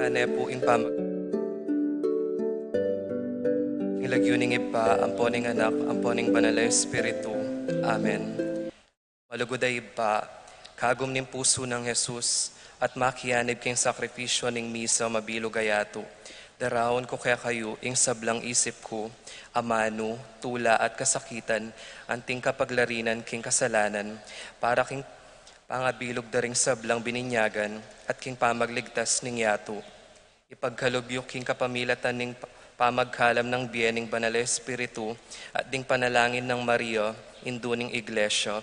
Kane po ing pamag ilagyuning ipa, amponing anak, amponing banal na Espiritu. Amen. Malugoday pa, kagum ning puso ng Jesus, at makiyanib king sakripisyo ning misa mabilog gayato. Darawon ko kaya kayo, ing sablang isip ko, amano, tula at kasakitan, anting kapaglarinan king kasalanan, para king pangabilog daring sablang bininyagan, at king pamagligtas ning yato. Ipagkalubyok king kapamilatan ning pamagkalam ng biyening banal na Espiritu, at ding panalangin ng Maria, induning iglesia.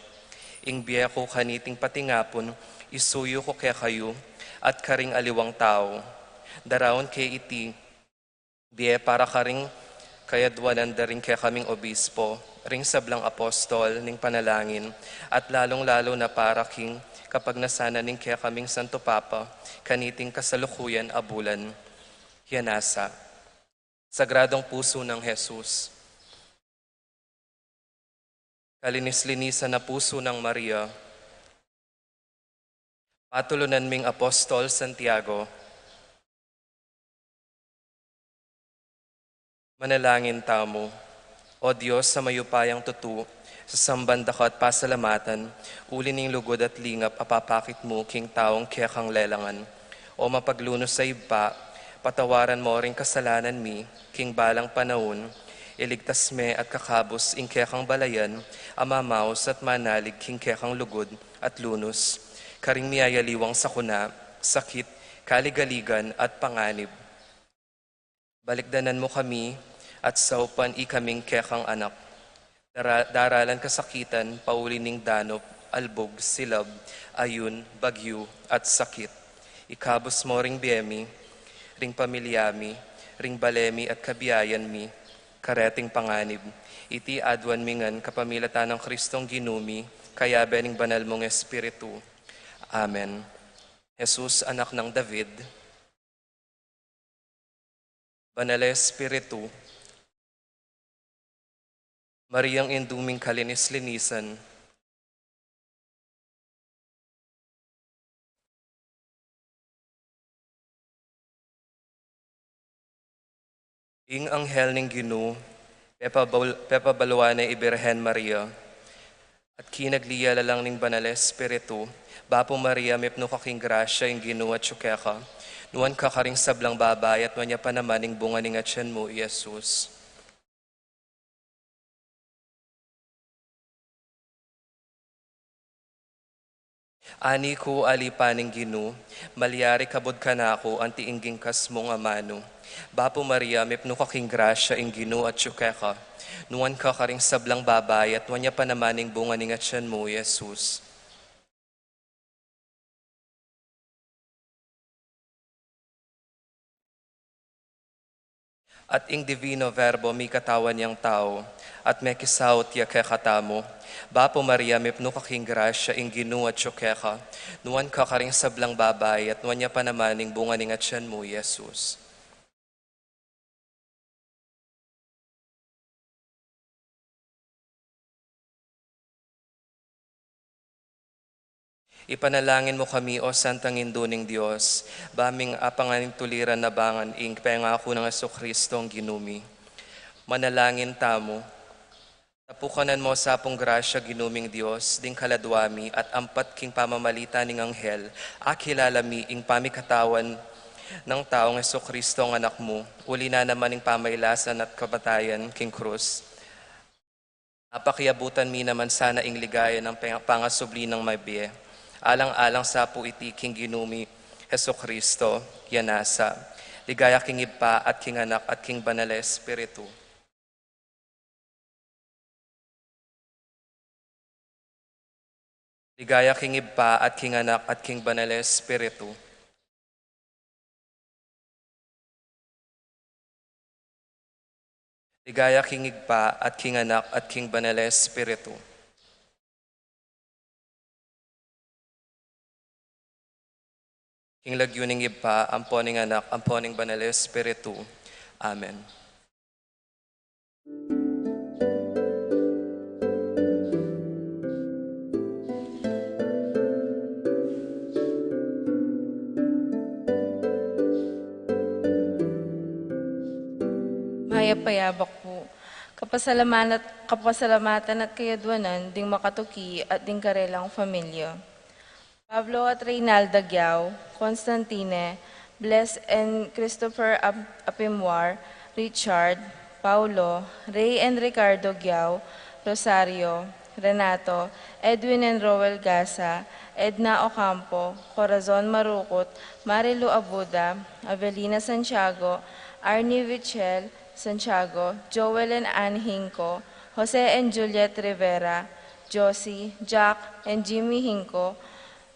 Ing biya ko kaniting patingapon, isuyo ko kaya kayo, at karing aliwang tao. Darawon kay iti, biya para karing kayadwanan daring kaya kaming obispo, ring sablang apostol ning panalangin, at lalong-lalo na para king kapag nasana ning kaya kaming Santo Papa, kaniting kasalukuyan abulan. Yanasa. Sagradong puso ng Jesus. Kalinis-linisan na puso ng Maria. Patulunan ming Apostol Santiago. Manalangin tamo. O Diyos, sa mayupayang tutu, sa sambanda ko at pasalamatan, uli ning lugod at lingap apapakit mo king taong kaya kang lelangan. O mapaglunos sa iba, patawaran mo ring kasalanan mi, king balang panahon, iligtas me at kakabos ing kaya kang balayan, amamaos at manalig king kaya kang lugod at lunos. Karing miyayaliwang sakuna, sakit, kaligaligan at panganib. Balikdanan mo kami at saupan ikaming kekang anak. Daralan kasakitan, paulining danop, albog, silab, ayun, bagyo, at sakit. Ikabos mo ring biyemi, ring pamilyami, ring balemi at kabiyayan mi, kareting panganib. Iti adwan mingan kapamilatan ng Kristong ginumi, kaya bening banal mong Espiritu. Amen. Jesus, anak ng David, banal na Espiritu, Mariang induming kalinis-linisan, ing anghel ning Ginoo, pepabalwa na Ibirhen Maria, at kinagliya lang ning banal na Espiritu, Bapo Maria, mipno kaking grasya, ing Ginoo at syukeka, nuan kakaring sablang babay, at wanya pa naman ing bunga ning atyan mo, Jesus. Ani ko alipaning Ginoo, malyari kabod ka na ako, anti ingging kas mong amano. Bapo Maria, mipno kaking grasya, ing Ginoo at syukeka, nuan kakaring sablang babay, at wanya pa naman ing bunga ning atyan mo, Jesus. At ing divino verbo mi katawan niyang tao, at may kisawt ya kekatamo. Bapo Maria, mipno kaking grasya, ing Ginoo at syukeka, nuan kakaring sablang babay, at nuan niya pa naman ing bunga ning atyan mo, Jesus. Ipanalangin mo kami, O Santang Induning Diyos, baming apanganing tuliran na bangan ing pangako ng Jesucristo ang ginumi. Manalangin tamo, tapukanan mo sa apong grasya ginuming Diyos, ding kaladwami at ampat king pamamalita ning anghel, akilalami ing pamikatawan ng taong Jesucristo ang anak mo, uli na naman ing pamailasan at kabatayan king krus. Apakiabutan mi naman sana ing ligaya ng pangasubli ng may biye. Alang-alang sa po iti king ginumi Jesucristo, yanasa. Ligaya king ipa at king anak at king banal na Espiritu. Ligaya king ipa at king anak at king banal na Espiritu. Ligaya king igpa at king anak at king banal na Espiritu. King lagyuning ipa, amponing anak, amponing banal na Espiritu. Amen. payapayabak po. Kapasalamatan at kayadwanan, ding makatuki at ding karelang pamilya. Pablo at Reynalda Giao, Constantine, Bless and Christopher Apimwar, Richard, Paulo, Ray and Ricardo Giao, Rosario, Renato, Edwin and Roel Gasa, Edna Ocampo, Corazon Marukot, Marilu Abuda, Avelina Santiago, Arnie Vichel Santiago, Joel and Ann Hinco, Jose and Juliet Rivera, Josie, Jack and Jimmy Hinco,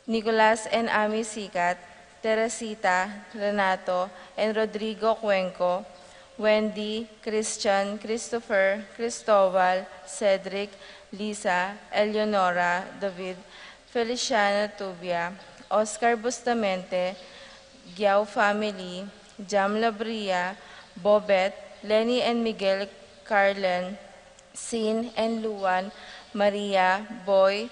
Nicolas and Ami Sikat, Teresita, Renato, and Rodrigo Cuenco, Wendy, Christian, Christopher, Cristobal, Cedric, Lisa, Eleonora, David, Feliciano Tubia, Oscar Bustamante, Giao family, Jam Labria, Bobet, Lenny and Miguel Carlen, Sin and Luan, Maria, Boy,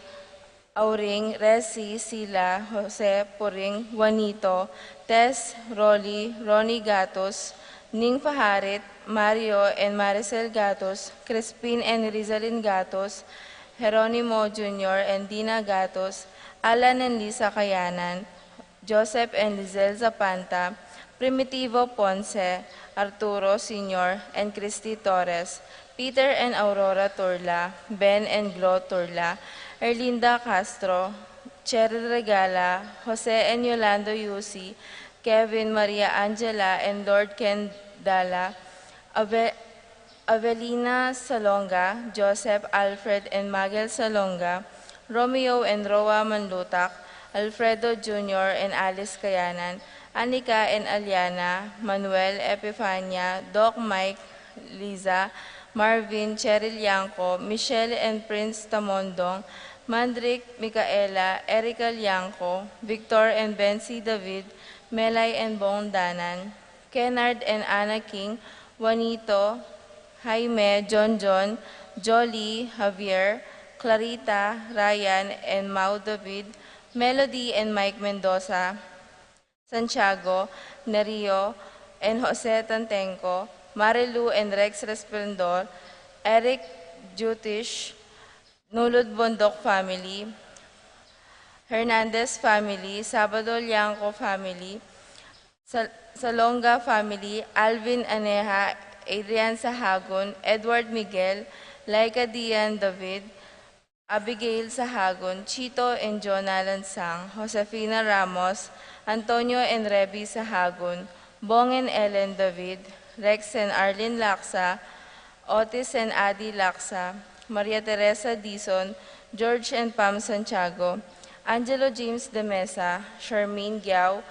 Auring, Resi, Sila, Jose, Puring, Juanito, Tess, Rolly, Ronnie Gatos, Ning Faharit, Mario and Maricel Gatos, Crispin and Rizalin Gatos, Jeronimo Jr. and Dina Gatos, Alan and Lisa Kayanan, Joseph and Lizelle Zapanta, Primitivo Ponce, Arturo Sr. and Christy Torres, Peter and Aurora Turla, Ben and Glo Turla, Erlinda Castro, Cheryl Regala, Jose and Yolando Yusi, Kevin, Maria Angela, and Lord Ken Dala, Avelina Salonga, Joseph, Alfred, and Magel Salonga, Romeo and Roa Manlutak, Alfredo Jr. and Alice Kayanan, Anika and Aliana, Manuel Epifania, Doc Mike, Liza, Marvin, Cheryl Yanko, Michelle and Prince Tamondong, Mandrick, Micaela, Erica Lianco, Victor and Bensi David, Melay and Bong Danan, Kennard and Anna King, Juanito, Jaime, John, Jolie, Javier, Clarita, Ryan, and Mau David, Melody and Mike Mendoza, Santiago, Nerio, and Jose Tantenco, Marilu and Rex Resplendor, Eric Jutish, Nulod Bondok family, Hernandez family, Sabado Lianco family, Salonga family, Alvin Aneja, Adrian Sahagon, Edward Miguel, Laika Dian David, Abigail Sahagon, Chito and Jonah Lansang, Josefina Ramos, Antonio and Rebi Sahagon, Bong and Ellen David, Rex and Arlene Laksa, Otis and Adi Laksa, Maria Teresa Dizon, George and Pam Santiago, Angelo James de Mesa, Charmaine Giao,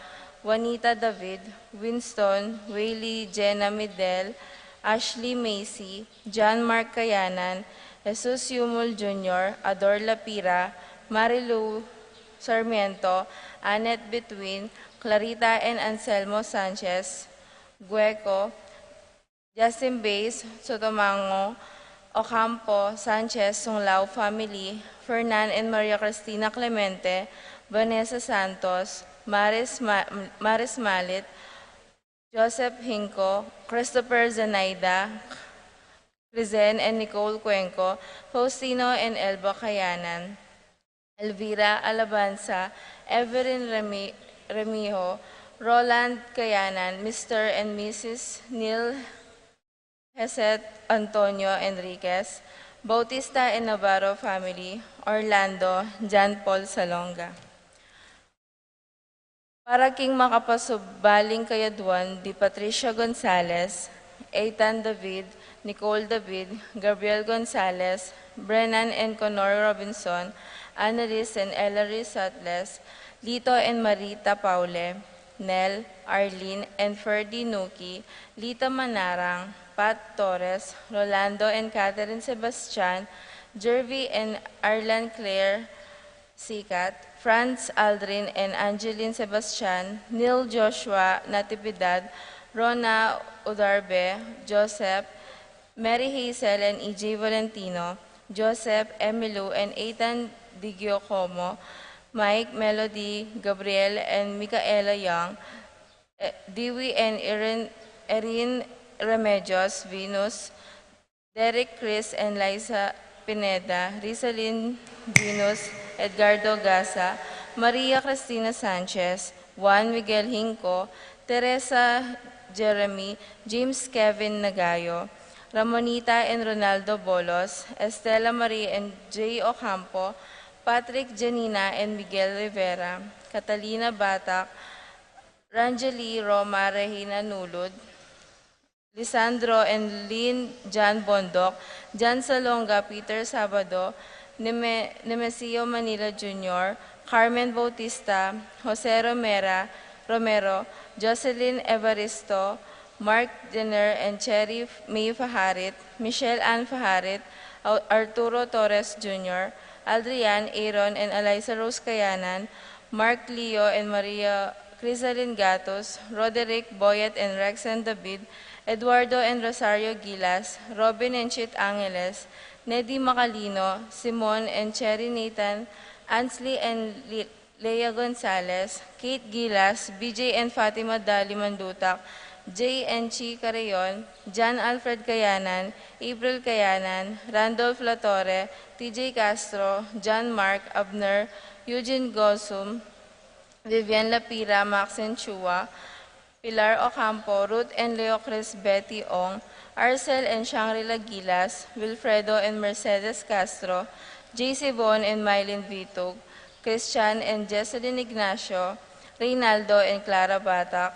Juanita David, Winston, Whaley Jenna Midel, Ashley Macy, John Mark Kayanan, Jesus Yumul Jr., Ador Lapira, Marilu Sarmiento, Annette Between, Clarita and Anselmo Sanchez, Gueco, Justin Bays, Sotomango, Ocampo, Sanchez, Sunglao family, Fernan and Maria Cristina Clemente, Vanessa Santos, Maris Malit, Joseph Hinco, Christopher Zenaida, Crizen and Nicole Cuenco, Faustino and Elba Kayanan, Elvira Alabanza, Evelyn Remijo, Roland Kayanan, Mr. and Mrs. Neil Heset Antonio Enriquez, Bautista and Navarro family, Orlando, John Paul Salonga. Para king makapasubaling kayadwan, di Patricia Gonzalez, Eitan David, Nicole David, Gabriel Gonzalez, Brennan and Conor Robinson, Annalise and Ellery Sutles, Lito and Marita Paule, Nel, Arlene and Ferdy Nuki, Lita Manarang, Pat Torres, Rolando and Catherine Sebastian, Jervy and Arlan Claire Sikat, Franz Aldrin and Angeline Sebastian, Neil Joshua Natividad, Rona Udarbe, Joseph, Mary Hazel and E.J. Valentino, Joseph, Emilu and Ethan Di Giacomo, Mike, Melody, Gabriel and Micaela Young, Dewey and Erin Remedios, Venus, Derek Chris and Liza Pineda, Rizalyn Venus, Edgardo Gaza, Maria Cristina Sanchez, Juan Miguel Hinco, Teresa Jeremy, James Kevin Nagayo, Ramonita and Ronaldo Bolos, Estela Marie and J. Ocampo, Patrick Janina and Miguel Rivera, Catalina Batak, Ranjali Roma Regina Nulud, Lisandro and Lynn John Bondok, Jan Salonga, Peter Sabado, Nemesio Manila Jr., Carmen Bautista, Jose Romero, Jocelyn Evaristo, Mark Jenner and Cherry May Faharit, Michelle Ann Faharit, Arturo Torres Jr., Adrian, Aaron and Eliza Rose Kayanan, Mark Leo and Maria Crisalin Gatos, Roderick Boyet and Rexen David, Eduardo and Rosario Gilas, Robin and Chit Angeles, Neddy Macalino, Simon and Cherry Nathan, Ansley and Lea Gonzalez, Kate Gilas, BJ and Fatima Dali Mandutak, J. and Chi Carayon, John Alfred Kayanan, April Kayanan, Randolph Latore, TJ Castro, John Mark Abner, Eugene Gosum, Vivian Lapira, Maxine Chua, Pilar Ocampo, Ruth and Leo Chris Betty Ong, Arcel and Shangri-La Gilas, Wilfredo and Mercedes Castro, JC Bon and Mylene Vitug, Christian and Jesselyn Ignacio, Reynaldo and Clara Batak,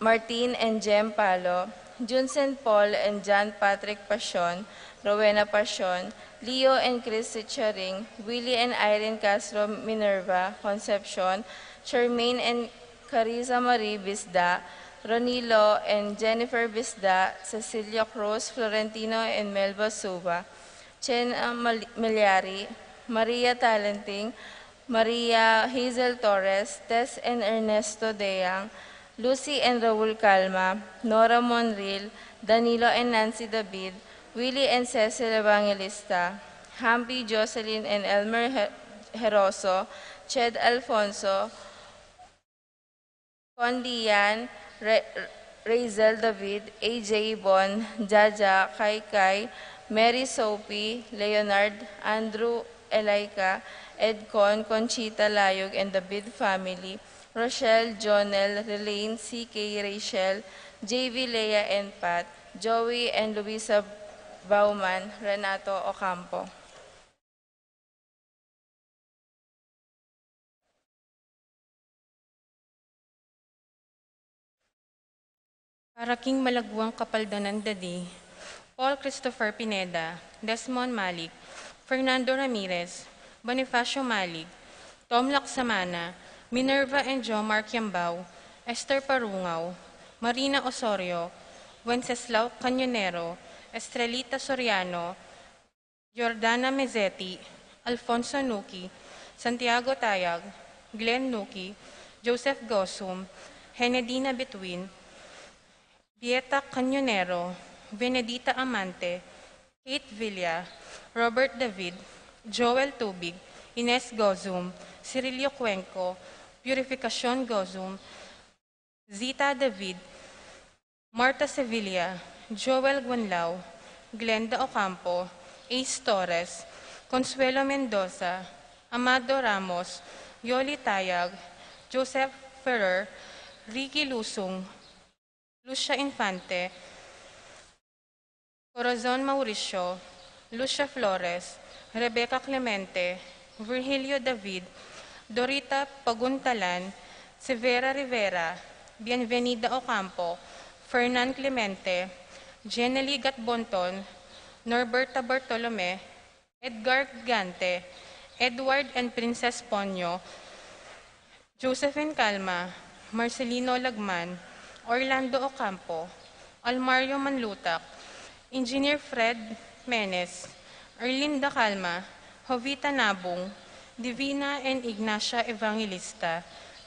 Martin and Jem Palo, Junsen Paul and John Patrick Pasion, Rowena Pasion, Leo and Chris Charing, Willie and Irene Castro Minerva, Concepcion, Charmaine and Carissa Marie Bisda, Ronilo and Jennifer Bisda, Cecilia Cruz, Florentino and Melba Suba, Chen Milyari, Maria Talenting, Maria Hazel Torres, Tess and Ernesto Deang, Lucy and Raul Calma, Nora Monreal, Danilo and Nancy David, Willie and Cecil Evangelista, Hampi Jocelyn and Elmer Heroso, Ched Alfonso, Conlian, Razel David, AJ Bon, Jaja, Kai Kai, Mary Sophie, Leonard, Andrew Elaika, Edcon, Conchita Layog and the Bid family, Rochelle, Jonel, Relaine, CK, Rachel, JV, Leah and Pat, Joey and Luisa Bauman, Renato Ocampo. Para King Malagwang Kapaldanan Dadi, Paul Christopher Pineda, Desmond Malik, Fernando Ramirez, Bonifacio Malik, Tom Laksamana, Minerva and Joe Marquiambao, Esther Parungaw, Marina Osorio, Wenceslao Canyonero, Estrelita Soriano, Jordana Mezzetti, Alfonso Nuki, Santiago Tayag, Glenn Nuki, Joseph Gosum, Henedina Betwin, Vieta Canyonero, Benedita Amante, Kate Villa, Robert David, Joel Tubig, Ines Gozum, Cirilio Cuenco, Purificacion Gozum, Zita David, Marta Sevilla, Joel Guanlao, Glenda Ocampo, Ace Torres, Consuelo Mendoza, Amado Ramos, Yoli Tayag, Joseph Ferrer, Ricky Lusung, Lucia Infante, Corazon Mauricio, Lucia Flores, Rebecca Clemente, Virgilio David, Dorita Paguntalan, Severa Rivera, Bienvenida Ocampo, Fernan Clemente, Jenely Gatbonton, Norberta Bartolome, Edgar Gante, Edward and Princess Ponyo, Josephine Calma, Marcelino Lagman, Orlando Ocampo, Almario Manlutak, Engineer Fred Menes, Erlinda Calma, Jovita Nabung, Divina and Ignacia Evangelista,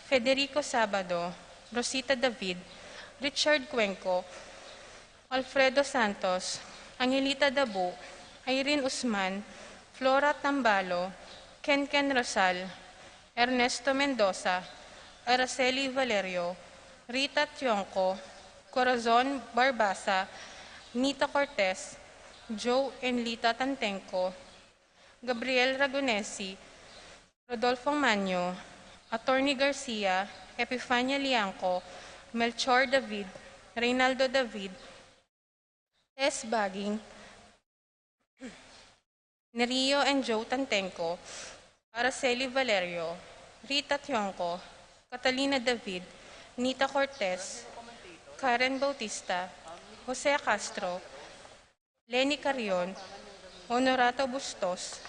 Federico Sabado, Rosita David, Richard Cuenco, Alfredo Santos, Angelita Dabu, Irene Usman, Flora Tambalo, Ken Rosal, Ernesto Mendoza, Araceli Valerio, Rita Tionco, Corazon Barbasa, Nita Cortez, Joe Enlita Tantenco, Gabriel Ragonesi, Rodolfo Manyo, Attorney Garcia, Epifania Liangco, Melchor David, Reynaldo David, Tess Baging, Nerio and Joe Tantenco, Araceli Valerio, Rita Tionco, Catalina David, Nita Cortez, Karen Bautista, Jose Castro, Lenny Carrion, Honorato Bustos,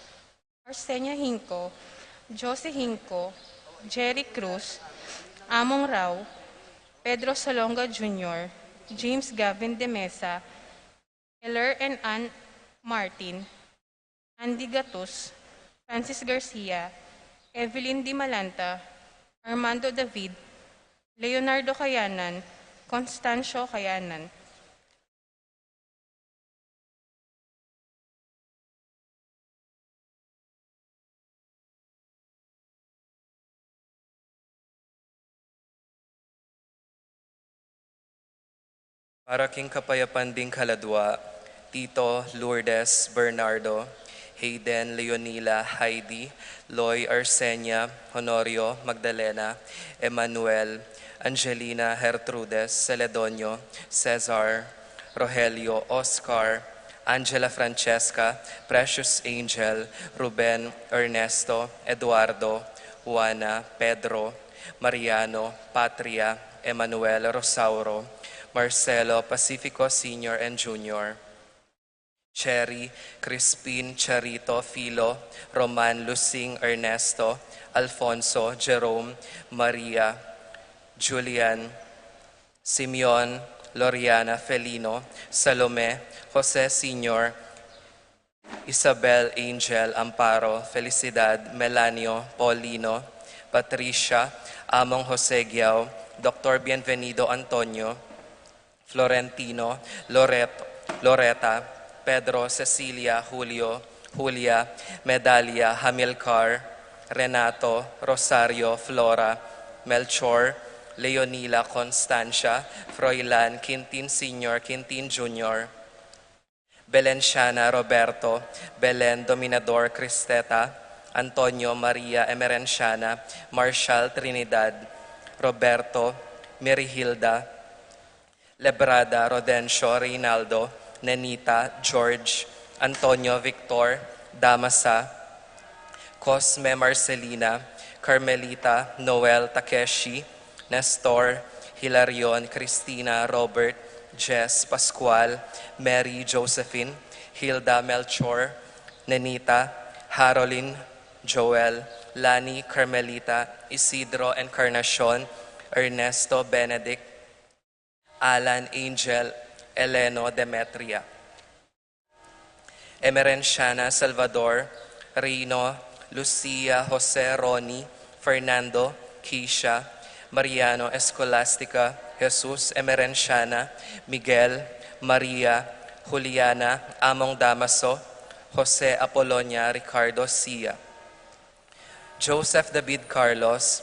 Arsenia Hinco, Jose Hinco, Jerry Cruz, Among Rao, Pedro Salonga Jr., James Gavin de Mesa, Heller and Ann Martin, Andy Gatus, Francis Garcia, Evelyn Di Malanta, Armando David, Leonardo Cayanan, Constancio Cayanan. Para king kapayapan ding kaladwa, Tito Lourdes Bernardo, Hayden Leonila Heidi, Loy Arsenia, Honorio Magdalena, Emmanuel, Angelina Gertrudes Celedonio, Cesar, Rogelio Oscar, Angela Francesca, Precious Angel, Ruben Ernesto, Eduardo, Juana, Pedro, Mariano, Patria, Emmanuel Rosauro, Marcelo Pacifico Sr. and Jr., Cherry, Crispin Charito Filo, Roman Lusing Ernesto, Alfonso, Jerome, Maria, Julian, Simeon, Loriana Felino, Salome, Jose Sr., Isabel Angel Amparo, Felicidad, Melanio, Paulino, Patricia, Among Jose Giao, Dr. Bienvenido Antonio, Florentino, Loreta, Pedro, Cecilia, Julio, Julia, Medalia, Hamilcar, Renato, Rosario, Flora, Melchor, Leonila, Constancia, Froilan, Quintin Sr., Quintin Jr., Belenciana, Roberto, Belen Dominador, Cristeta, Antonio Maria Emerenciana, Marshall Trinidad, Roberto, Mirihilda, Lebrada, Rodencio, Reynaldo, Nenita, George, Antonio Victor, Damasa, Cosme Marcelina, Carmelita, Noel Takeshi, Nestor, Hilarion, Cristina, Robert, Jess, Pascual, Mary Josephine, Hilda Melchor, Nenita, Harolyn, Joel, Lani, Carmelita, Isidro, Encarnacion, Ernesto, Benedict, Alan, Angel, Eleno, Demetria, Emerenciana, Salvador, Rino, Lucia, Jose, Ronnie, Fernando, Keisha, Mariano, Escolastica, Jesus, Emerenciana, Miguel, Maria, Juliana, Among Damaso, Jose Apolonia, Ricardo Sia, Joseph David Carlos,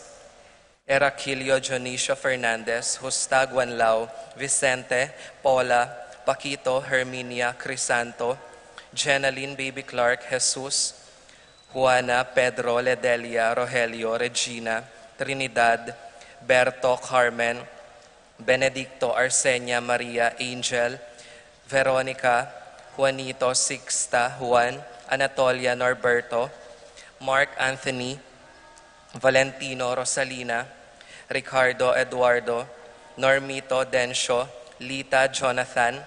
Eraquilio Dionisio Fernandez, Justag Wanlao, Vicente, Paula, Paquito, Herminia, Crisanto, Jenaline Baby Clark, Jesus, Juana, Pedro, Ledelia, Rogelio, Regina, Trinidad, Berto, Carmen, Benedicto, Arsenia, Maria, Angel, Veronica, Juanito, Sixta, Juan, Anatolia, Norberto, Mark Anthony, Valentino, Rosalina, Ricardo, Eduardo, Normito, Dencio, Lita, Jonathan,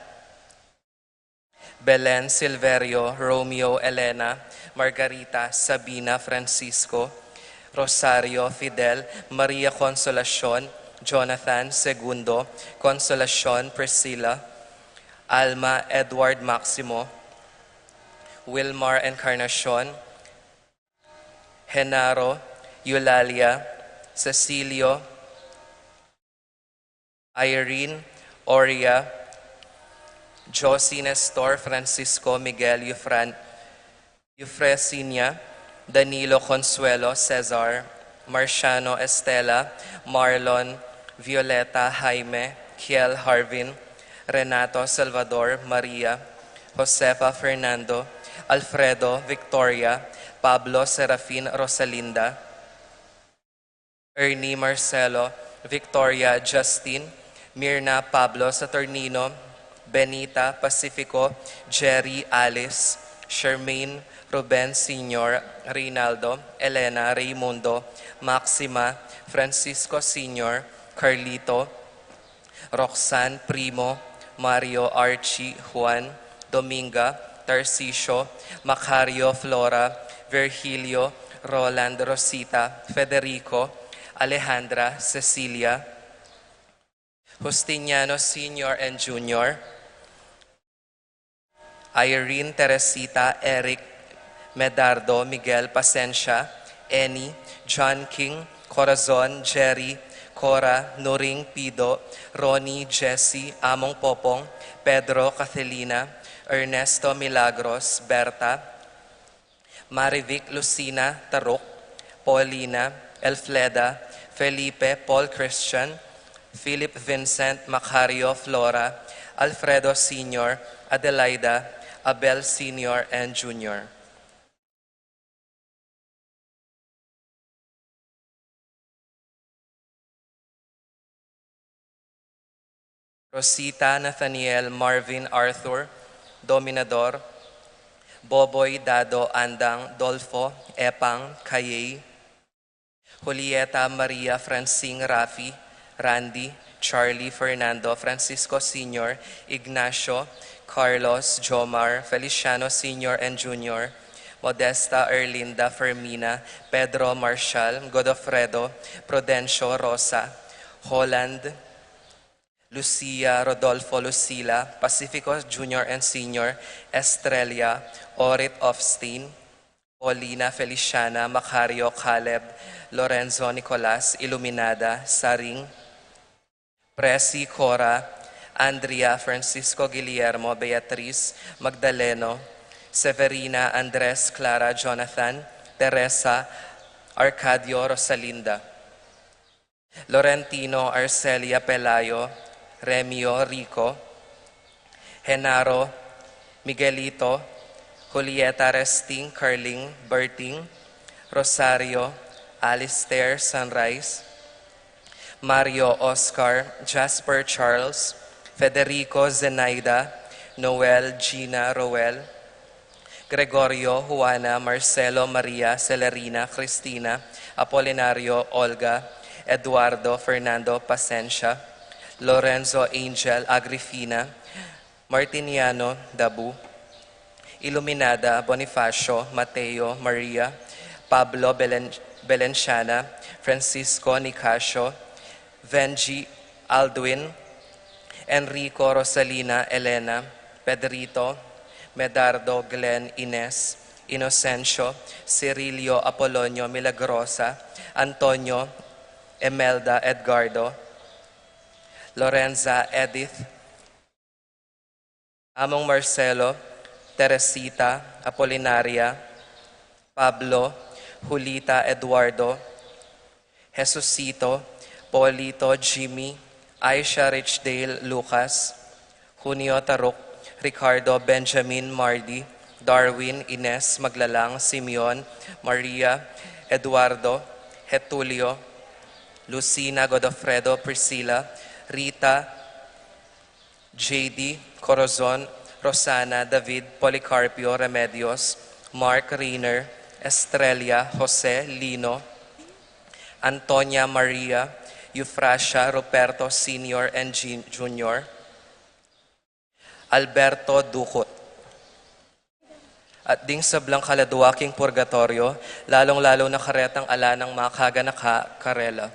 Belen, Silverio, Romeo, Elena, Margarita, Sabina, Francisco, Rosario, Fidel, Maria Consolacion, Jonathan, Segundo, Consolacion, Priscilla, Alma, Edward Maximo, Wilmar Encarnacion, Genaro, Eulalia, Cecilio, Irene, Oria, Josie Nestor, Francisco, Miguel, Eufresinia, Danilo Consuelo, Cesar, Marciano Estela, Marlon, Violeta, Jaime, Kiel Harvin, Renato Salvador Maria, Josefa Fernando, Alfredo Victoria, Pablo Serafin Rosalinda, Ernie Marcelo, Victoria Justin, Mirna Pablo Saturnino, Benita Pacifico, Jerry Alice, Charmaine Ruben Sr., Reynaldo, Elena Raimundo, Maxima, Francisco Sr., Carlito, Roxanne Primo, Mario Archie Juan, Dominga, Tarcisio, Macario Flora, Virgilio, Roland Rosita, Federico, Alejandra, Cecilia, Justiniano Sr. and Jr., Irene Teresita, Eric Medardo, Miguel Pasencia, Eni, John King, Corazon, Jerry, Cora, Nuring Pido, Ronnie, Jesse, Among Popong, Pedro Cathelina, Ernesto Milagros, Berta, Marivic Lucina Taruk, Paulina, Elfleda, Felipe Paul Christian, Philip Vincent Macario Flora, Alfredo Sr., Adelaida, Abel Sr. and Jr. Rosita Nathaniel Marvin Arthur, Dominador, Boboy Dado Andang Dolfo Epang Kayay, Julieta Maria Francine Rafi, Randy, Charlie Fernando, Francisco Sr., Ignacio, Carlos, Jomar, Feliciano Sr. and Jr., Modesta Erlinda Fermina, Pedro Marshall, Godofredo, Prudencio Rosa, Holland, Lucia Rodolfo Lucila, Pacifico Jr. and Sr., Estrella, Orit Ofstein, Paulina Feliciana, Macario Caleb, Lorenzo Nicolas, Iluminada, Saring, Presi Cora, Andrea Francisco Guillermo, Beatriz Magdaleno, Severina Andres Clara Jonathan, Teresa Arcadio Rosalinda, Laurentino Arcelia Pelayo, Remio Rico, Genaro Miguelito, Julieta Resting, Carling, Berting, Rosario, Alistair Sunrise, Mario Oscar, Jasper Charles, Federico Zenaida, Noel Gina Roel, Gregorio Juana Marcelo Maria Celerina Cristina, Apolinario Olga, Eduardo Fernando Pasencia, Lorenzo Angel Agrifina, Martiniano Dabu, Iluminada Bonifacio Mateo Maria, Pablo Belenciana, Francisco Nicasio, Venji Aldwin, Enrico Rosalina Elena, Pedrito, Medardo Glenn Ines, Inocencio, Cirilio Apolonio Milagrosa, Antonio Emelda Edgardo, Lorenza Edith, Among Marcelo, Teresita Apolinaria, Pablo, Julita Eduardo, Jesusito, Polito Jimmy, Aisha Richdale Lucas, Junio Taruk, Ricardo Benjamin Mardi, Darwin Ines Maglalang Simeon, Maria Eduardo, Getulio, Lucina Godofredo Priscilla, Rita, JD Corazon, Rosana David Policarpio Remedios, Mark Rainer, Estrella Jose Lino, Antonia Maria, Eufrasia Ruperto Sr. and Jr., Alberto Ducot. At ding sa Kaladuaking Purgatorio, lalong-lalo na karetang ala ng mga kaganaka karela.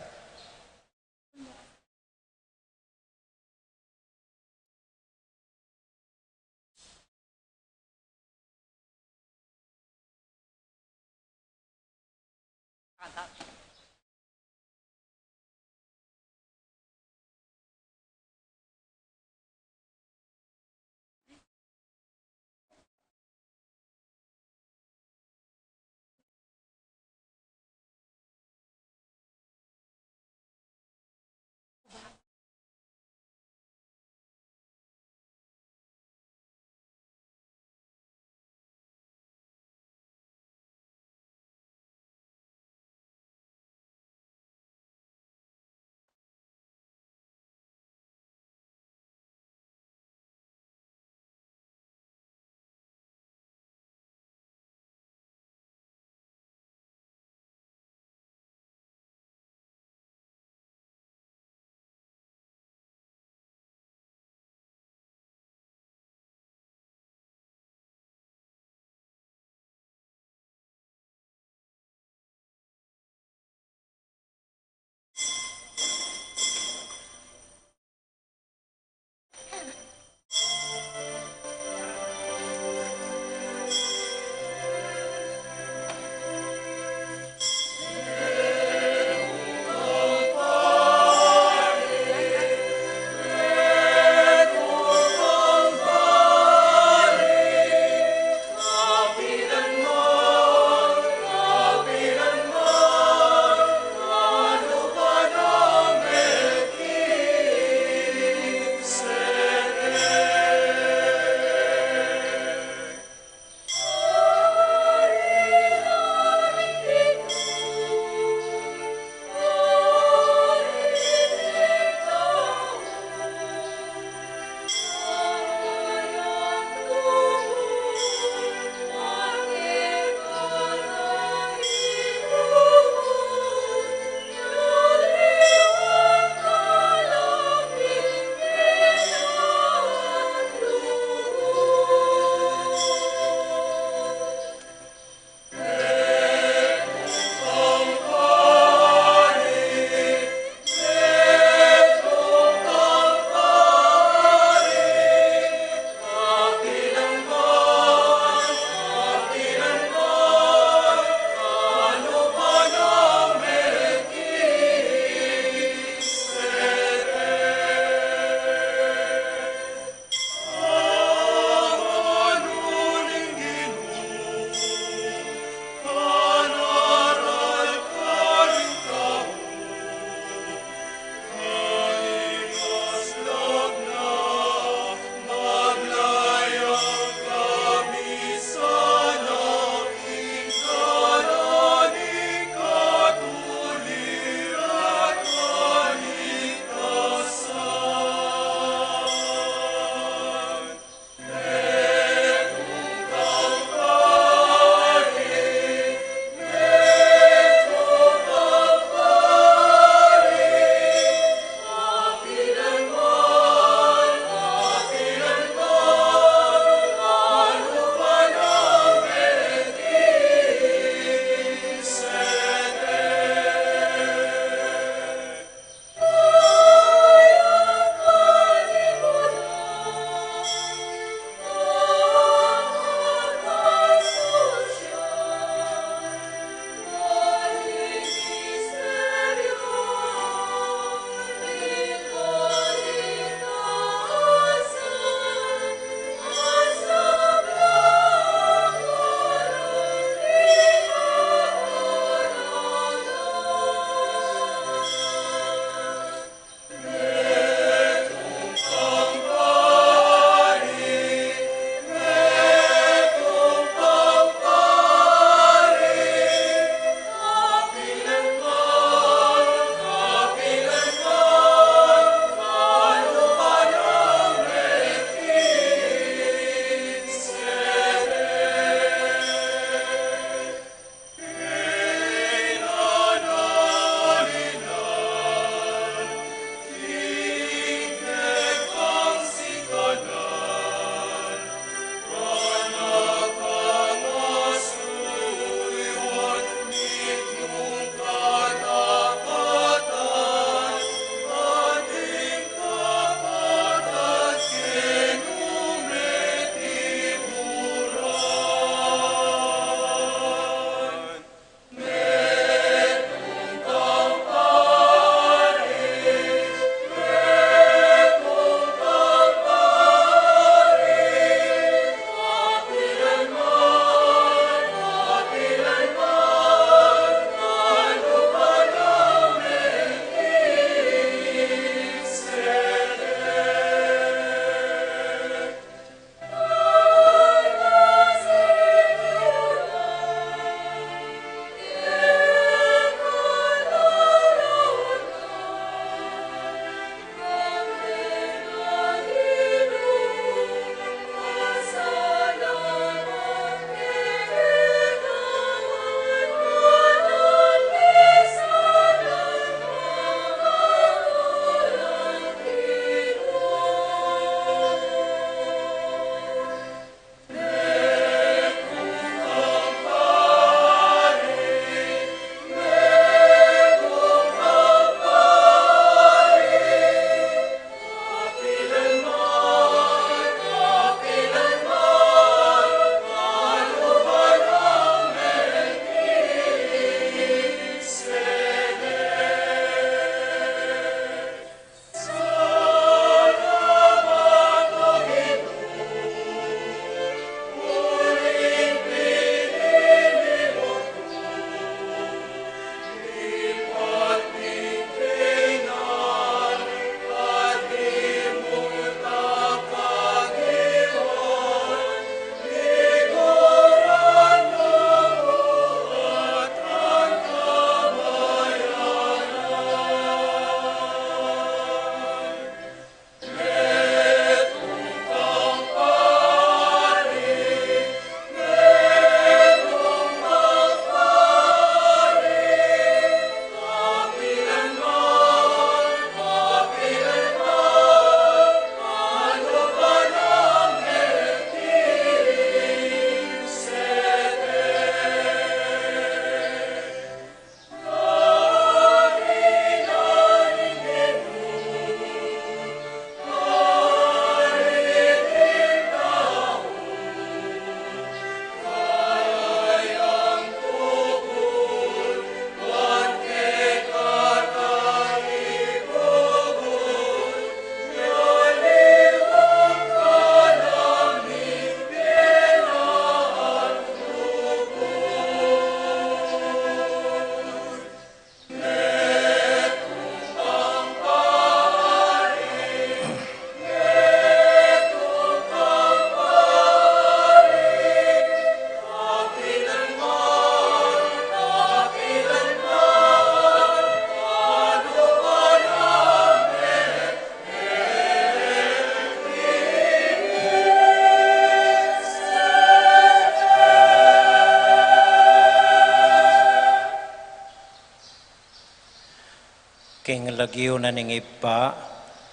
lagyo na ning ipa,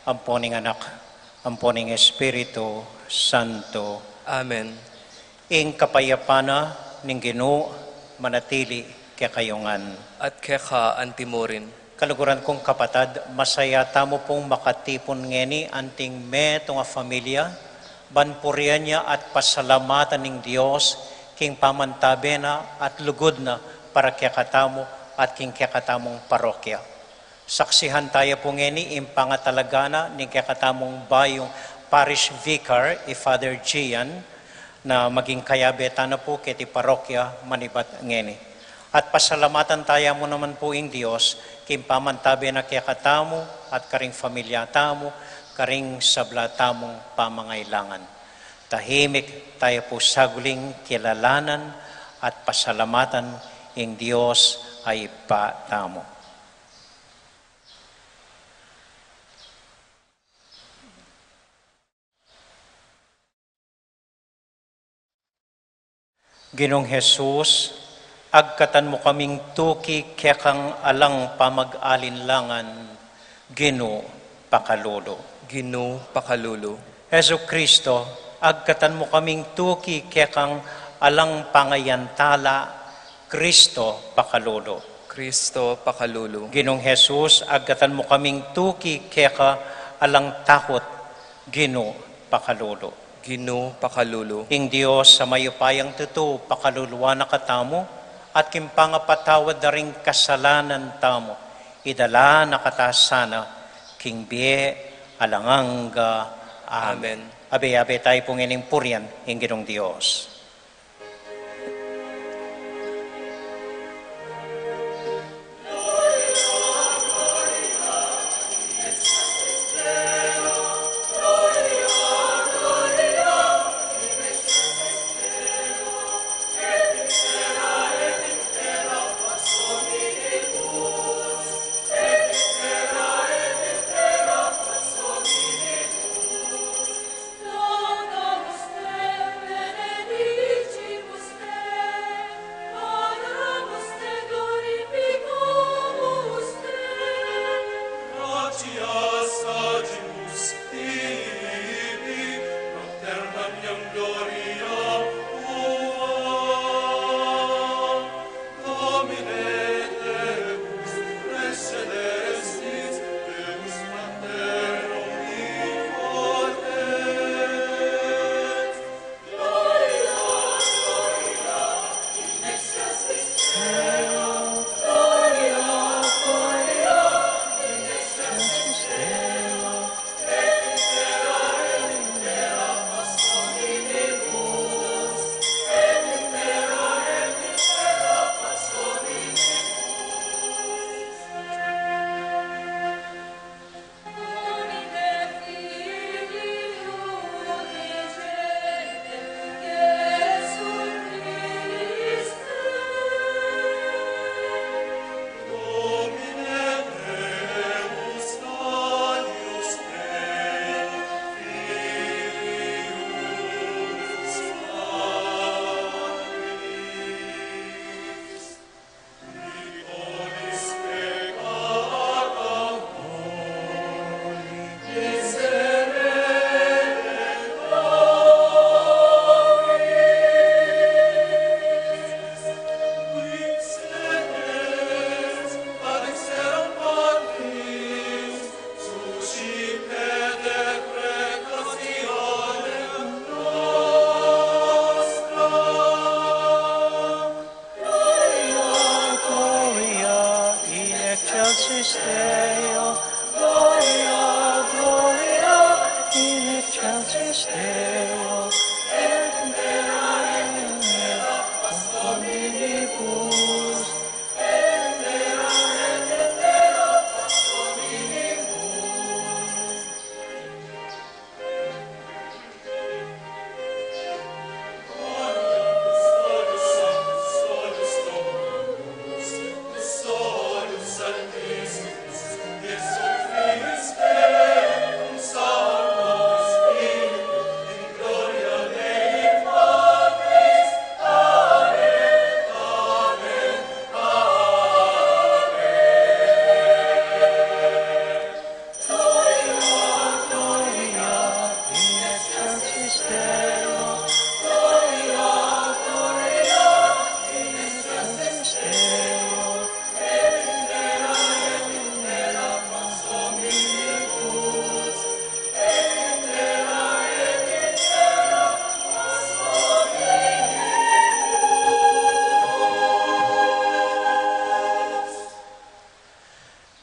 amponing anak, amponing Espiritu Santo. Amen. Ing kapayapana ning Ginoo manatili kaya kayungan. At keka antimorin. Kaluguran kong kapatad, masaya tamo pong makatipon ngeni anting me tunga familia, banpurian niya at pasalamatan ng Diyos, king pamantabe na at lugod na para kaya katamo at king kaya katamong parokya. Saksihan tayo po ngeni, impangatalagana ni kaya katamong bayong parish vicar, Father Gian, na maging kayabeta na po kiti parokya manibat ngeni. At pasalamatan tayo mo naman po ing Diyos, kim pamantabi na kaya katamo at karing familia tamo, karing sabla tamong pamangailangan. Tahimik tayo po saguling kilalanan at pasalamatan ing Diyos ay patamo. Ginong Jesus, agkatan mo kaming tuki kekang alang pamag-alinlangan, Gino pakalolo. Ginoo pakalulu. Heso Kristo, agkatan mo kaming tuki kekang alang pangayantala, Kristo pakalolo. Kristo pakalulu. Ginong Jesus, agkatan mo kaming tuki keka alang takot, Gino pakalolo. Ginoo pakalulu. Ing Diyos sa mayupayang tuto, pakaluluwa na katamo, at kimpangapatawad na rin kasalanan tamo, idala na katasana, king biye alanganga. Amen. Abe tayo pong inimpuryan, ing Ginong Diyos.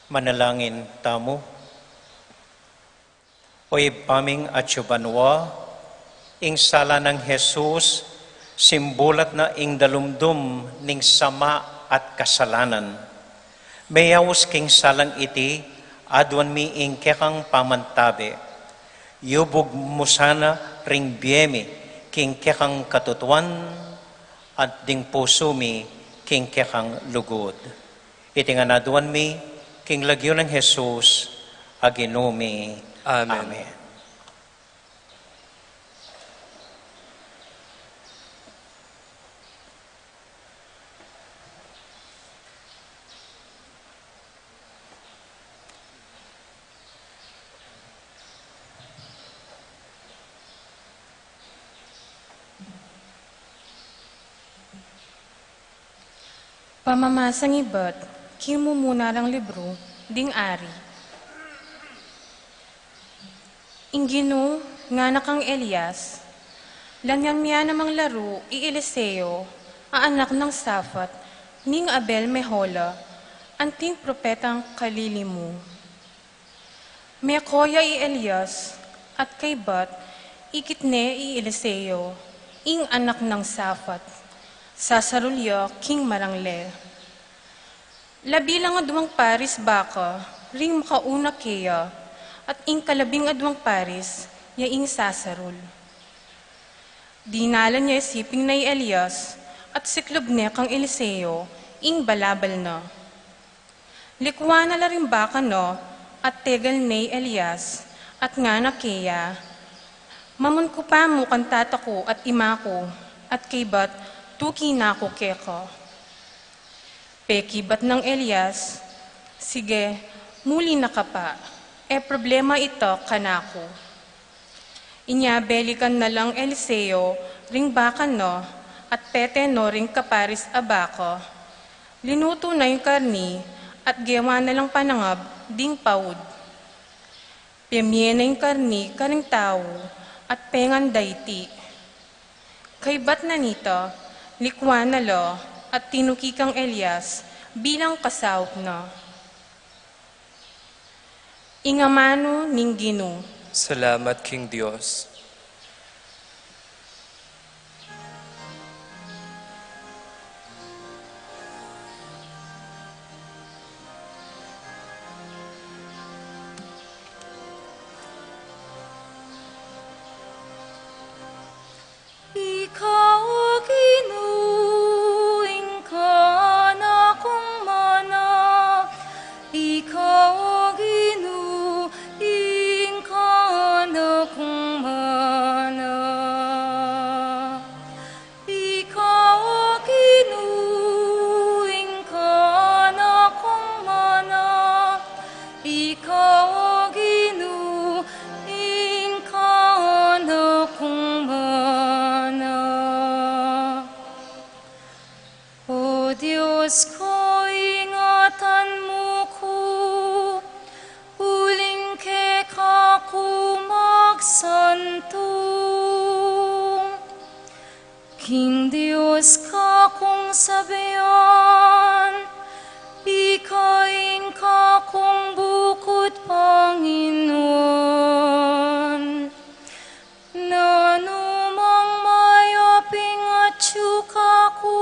Manalangin tamo. Oy paming atsubanwa, ing sala ng Jesus, simbulat na ing dalumdum ning sama at kasalanan. Mayawos king salang iti, adwan mi ing kekang pamantabe. Yubog mo sana ring biyemi, king kekang katutuan, at ding puso mi, king kekang lugod. Iti nga naduan mi, king lagyo ng Jesus, aginumi. Amen. Amen. Pamamasang iba't, kimumuna ng libro, ding ari. Ingino, nga nakang Elias, lanyan miya namang laro, i Eliseo, ang anak ng Safat, ning Abel Mehola, anting propetang kalilimu. Mekoya i Elias, at kay Bat, ikitne i Eliseo, ing anak ng Safat, sasarulyo king marangle. Labilang adwang paris baka, ring makauna kaya, at ing kalabing adwang paris, yaing sasarul. Dinala niya isiping na Elias, at siklob niya kang Eliseo, ing balabal na. Likwa na la rin baka no, at tegal ni Elias, at nga na kaya, mamun ko pa mo kantata ko at ima ko, at kay Bat, tuki na ko keko. Pekibat ng Elias, sige, muli na ka pa, problema ito kanako. Inyabelikan na lang Eliseo, ring bakan no, at pete no ring kaparis abako. Linuto na yung karni, at gawa na lang panangab, ding paud. Pemye na yung karni, karing tao, at pengan dayti. Kay Bat na nito, likwa na lo at tinuki kang Elias bilang kasawp na. Ingamano ning Ginoo. Salamat, King Diyos. Ikaw, Ginoo, ingkan akong mana. Ikaw, Ginoo, ingkan akong mana. Ikaw, Ginoo, ingkan akong mana. Ikaw, Ginoo, ingkan akong mana. O Diyos ko, ingatan mo ko, uling ke kako magsantong. King Diyos ka kong sabayan, ikain ka kong bukod Panginoon. Nanumang mayaping at ko,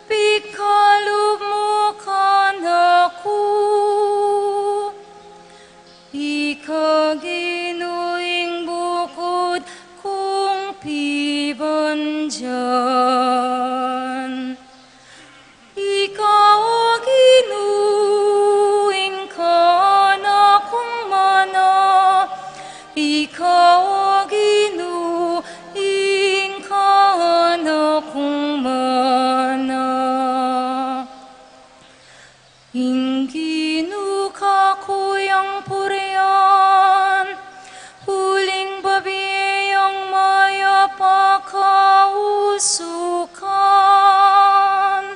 pigkalog mo ka na ko. Ikaginuing bukod kong pibanjan. Ikaw ginuing ka na kong mana. Ikaw ginuing ka na kong mana. Inginu ka kuyang purian, huling babiyang maya pakausukan.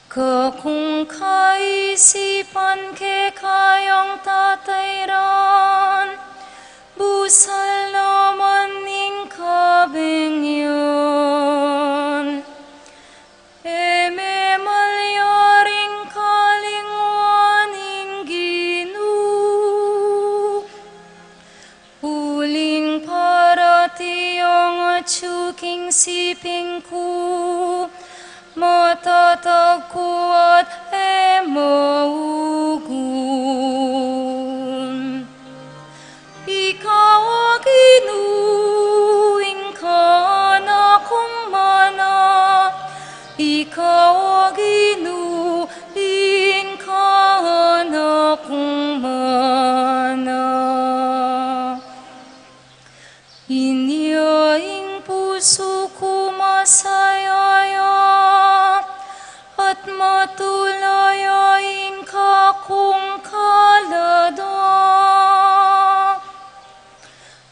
Kakung kaisipan ke kayang tatayran, busa king siping ku, matatag ko at maugun. Ikaw ginuing ka na kong mana, ikaw ginuing ka na kong mana. Inyaing puso ko masayaya at matulayain ka kung kalada.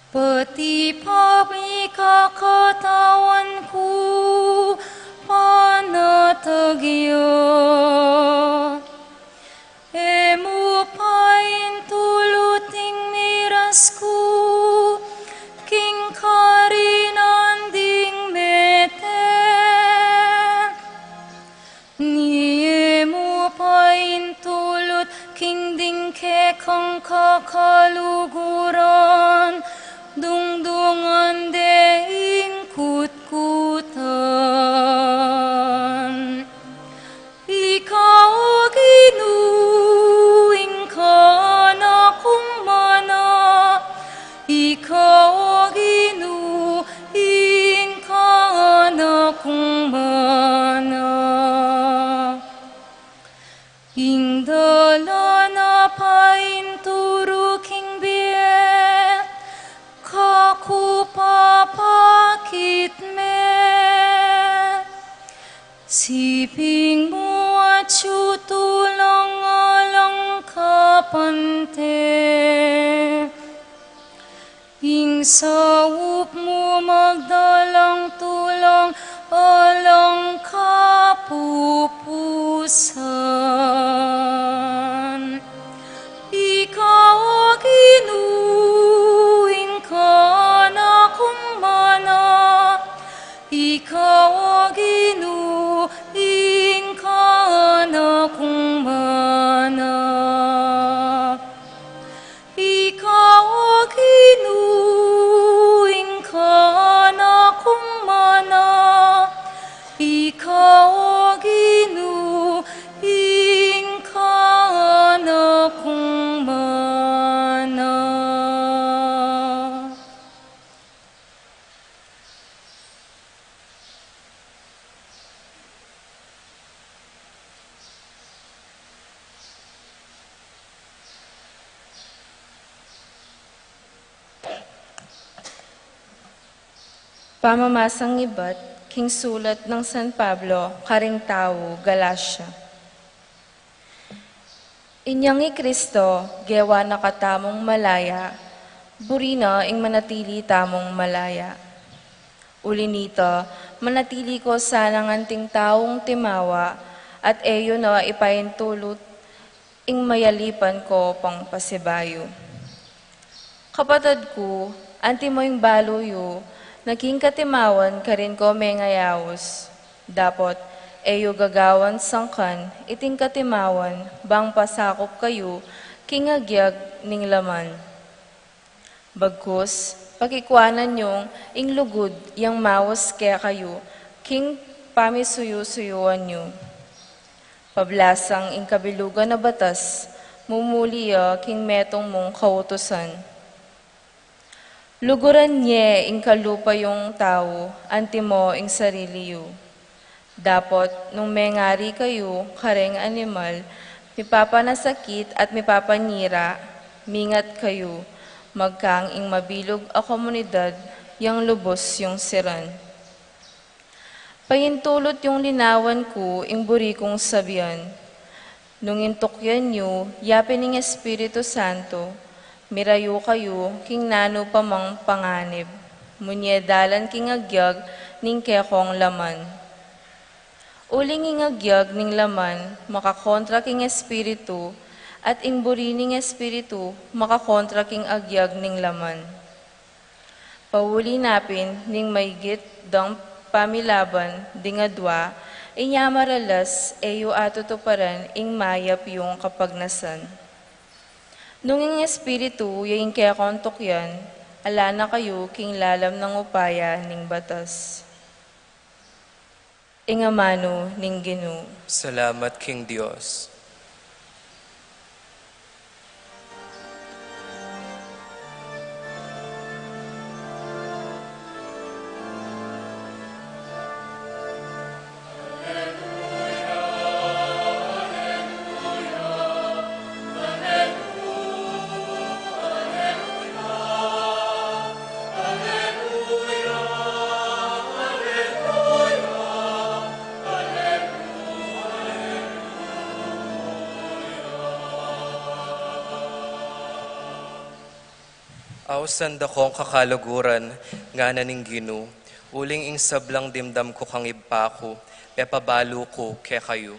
Pati pamikakatawan ko panatagya. Emo pain tuluting miras ko, king karinanding mete. Ni emo pain tulot king dingke kang kakaluguran, dungdungan deing kutkutan. Ikaw ginuing ka na kong mana, ikaw ginuing ka na kong mana. Ingdala na painturo king biye, kaku papakit me. Siping mo at syutulang alang kapante. Ing sawup mo magdalang tulang alang kapupusan. Ikaw ginuing ka na kong mana, ikaw ginuing ka na kong mana. Ikaw ginuing ka na kong mana, ikaw ginuing ka na kong mana. Pamamasang iba't king sulat ng San Pablo, karing tao, Galacia. Inyang i Kristo, gewa na katamong malaya, burina ing manatili tamong malaya. Uli nito, manatili ko sanang anting taong timawa, at eyo na ipaintulot ing mayalipan ko pang pasibayo. Kapatid ko, anti mo ing baluyo, naging katimawan ka rin ko may ngayawos. Dapot, eyo gagawan sangkan, iting katimawan, bang pasakop kayo, kingagyag ning laman. Bagkus, pakikwanan yung ing lugod, yang mawas kaya kayo, king pamisuyo-suyuan nyo. Pablasang ing kabilugan na batas, mumuliya king metong mong kautusan. Luguran niya ing kalupa yung tao, anti mo ing sarili yu. Dapot, nung mengari kayo, kareng animal, mipapanasakit at mipapanira, mingat kayo, magkang ing mabilog a komunidad, yang lubos yung siran. Payintulot yung linawan ko, ing buri kong sabihan. Nung intokyan nyo, yapin ng Espiritu Santo, mirayo kayo, king nano pamang panganib, munyedalan king agyag, ning kekong laman. Uling ing agyag ning laman, makakontra king Espiritu, at ing buri ning Espiritu, makakontra king agyag ning laman. Pauli napin, ning maygit dang pamilaban, dingadwa, inyamaralas, eyo atutuparan, ing mayap yung kapagnasan. Nung ing Espiritu, yung kaya kontok yan, ala na kayo king lalam ng upaya ning batas. Ingamano ning Ginoo. Salamat King Diyos. Aw sanda kong kakaluguran, nga naning Ginoo, uling ing sablang dimdam ko kang ibako, pepabalo ko ke kayo.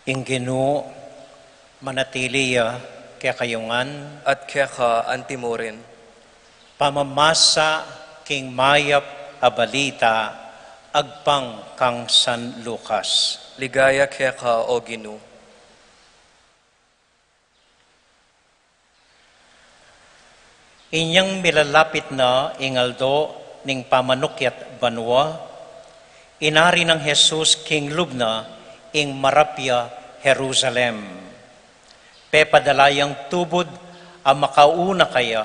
Ing Ginoo, manatiliya kaya kayungan, At ke ka antimorin, pamamasa king mayap abalita, agpang kang San Lucas. ligaya ke ka o Ginoo. Inyang milalapit na ingaldo ning pamanukyat banwa, inari ng Jesus king lubna ing marapya Jerusalem. Pepadalayang tubod ang makauna kaya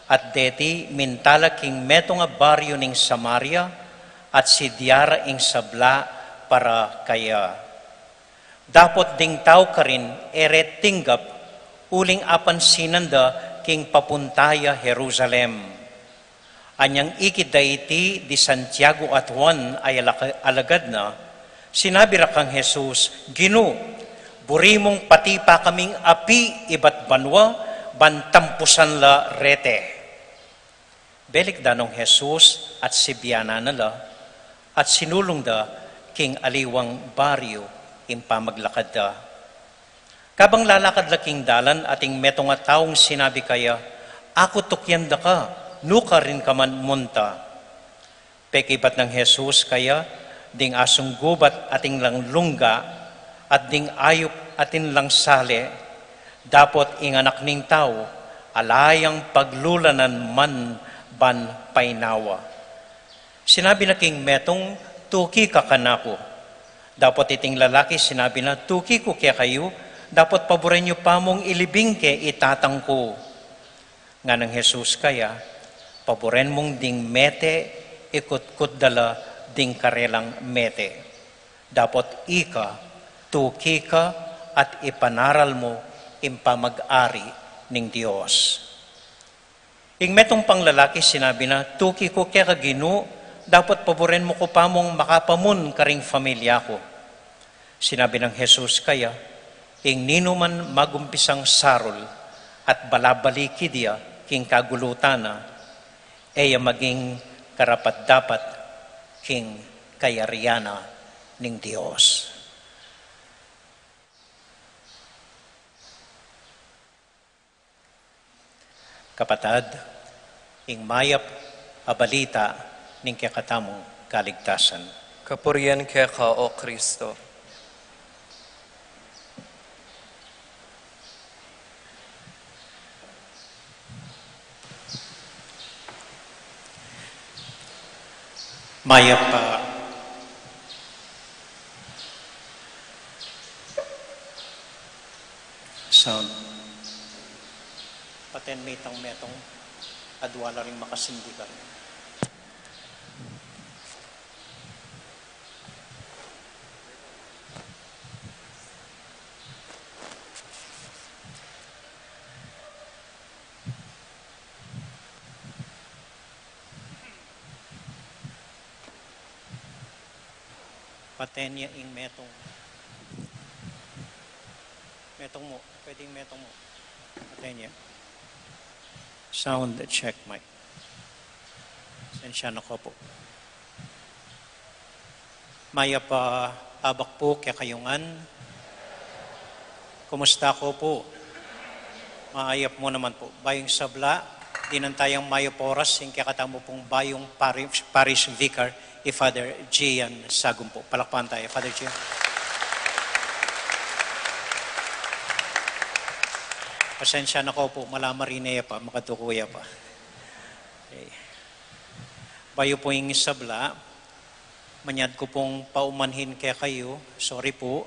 at deti mintala king meto nga baryo ning Samaria at si Diara ing sabla para kaya. Dapot ding tao ka rin ere tinggap uling apan sinanda king papuntaya Jerusalem. Anyang ikidaiti di Santiago at Juan ay alagad na, sinabi ra kang Jesus, Ginoo, buri mong pati pa kaming api ibat banwa, bantampusan la rete. Belik danong Jesus at sibyana nala, at sinulong da king aliwang baryo impamaglakad da. Kabang lalakad la king dalan ating meto nga taong sinabi kaya, ako tukyan da ka, nuka rin ka man munta. Pekibat ng Jesus kaya, ding asong gubat ating lang lungga, at ding ayop atin lang sale, dapot inganak ning tao, alayang paglulanan man ban painawa. Sinabi na king metong, tuki ka kanako. Dapat iting lalaki sinabi na, tuki ko kaya kayo, dapat paborin nyo pa mong ilibing ke itatang ko. Nga ng Jesus kaya, paboren mong ding mete, ikut-kut dala ding karelang mete. Dapat ika, tuki ka, at ipanaral mo impamag-ari ning Diyos. Ing metong panglalaki sinabi na, tuki ko kaya kagino, dapat paboren mo ko pa mong makapamun karing familia ko. Sinabi ng Jesus kaya, ing nino man magumpisang sarol at balabaliki dia king kagulutana, eya maging karapat-dapat king kayariana ning Dios. Kapatad, ing mayap abalita ning kakatamong kaligtasan. Kapurian ke ka o Kristo. Mayap sound. Paten metang metong adwala ring makasindi ka rin. Patenya ing metong. Metong mo. Pwedeng metong mo. Patenya. Sound check, mic. Sensya na ko po. Maya pa tabak po kaya kayungan. Kumusta ko po? Maayap mo naman po. Bayong sabla, dinantayang mayo poras, yung kakatamo pong bayong parish vicar, Father Gian Sagum po. Palakpan tayo, Father Gian. Pasensya na ko po, malamarineya pa, makatukuya pa. Okay. Bayo po yung sabla, manyad ko pong paumanhin kaya kayo, sorry po,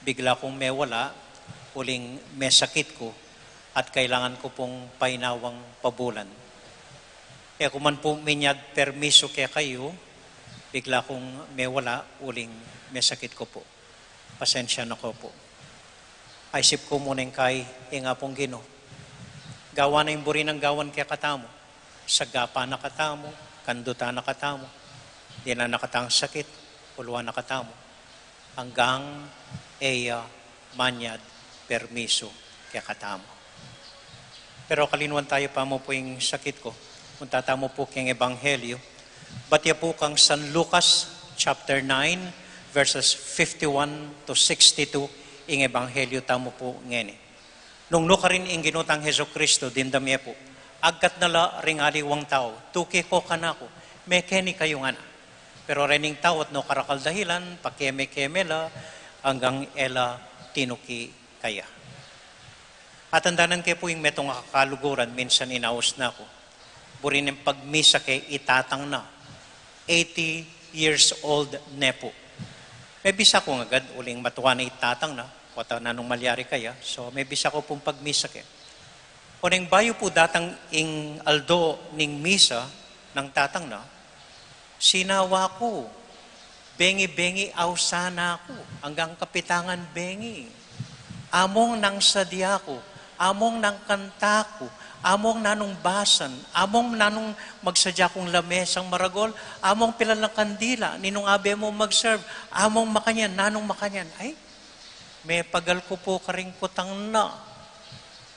bigla kong may wala, uling may sakit ko, at kailangan ko pong painawang pabulan. Kaya kung man po minyad permiso kaya kayo, bigla kong may wala, uling may sakit ko po. Pasensya na ko po. Aisip ko muna yung kay nga pong Gino. Gawa na yung buri ng gawan kaya katamo. Sagapa na katamo, kanduta na katamo. Di na nakatang sakit, puluan na katamo. Hanggang manyad permiso kaya katamo. Pero kalinuan tayo pa mo po yung sakit ko. Kung tatamo po kayong ebanghelyo, batya po kang San Lucas chapter 9 verses 51 to 62 ing ebanghelyo tamo po ngeni. Nung nukarin ing ginutang Heso Kristo dindamye po, agkat nala ringali wang tao, tuki ko kanako, mekeni kayo nga na. Pero rening tao at no karakal dahilan, pakeme-keme la, hanggang ela tinuki kaya. At andanan kayo po yung metong kakaluguran, minsan inaos na ako. Burin yung pagmisa kay itatang na, 80 years old ne po. May bisa ko agad, uling matuwa na itatang na, kota na nung malyari kaya, so may bisa ko pong pagmisa kaya. O nang bayo po datang ing aldo ning misa ng tatang na, sinawa ko, bengi-bengi awsana ko, hanggang kapitangan bengi. Among nang sadya ko, among nang kanta ko, among nanong basan, among nanong magsadya kong lamesang maragol, among pilal ng kandila, ninong abe mo mag-serve, among makanyan, nanong makanyan. Ay, may pagal ko po karing kutang na.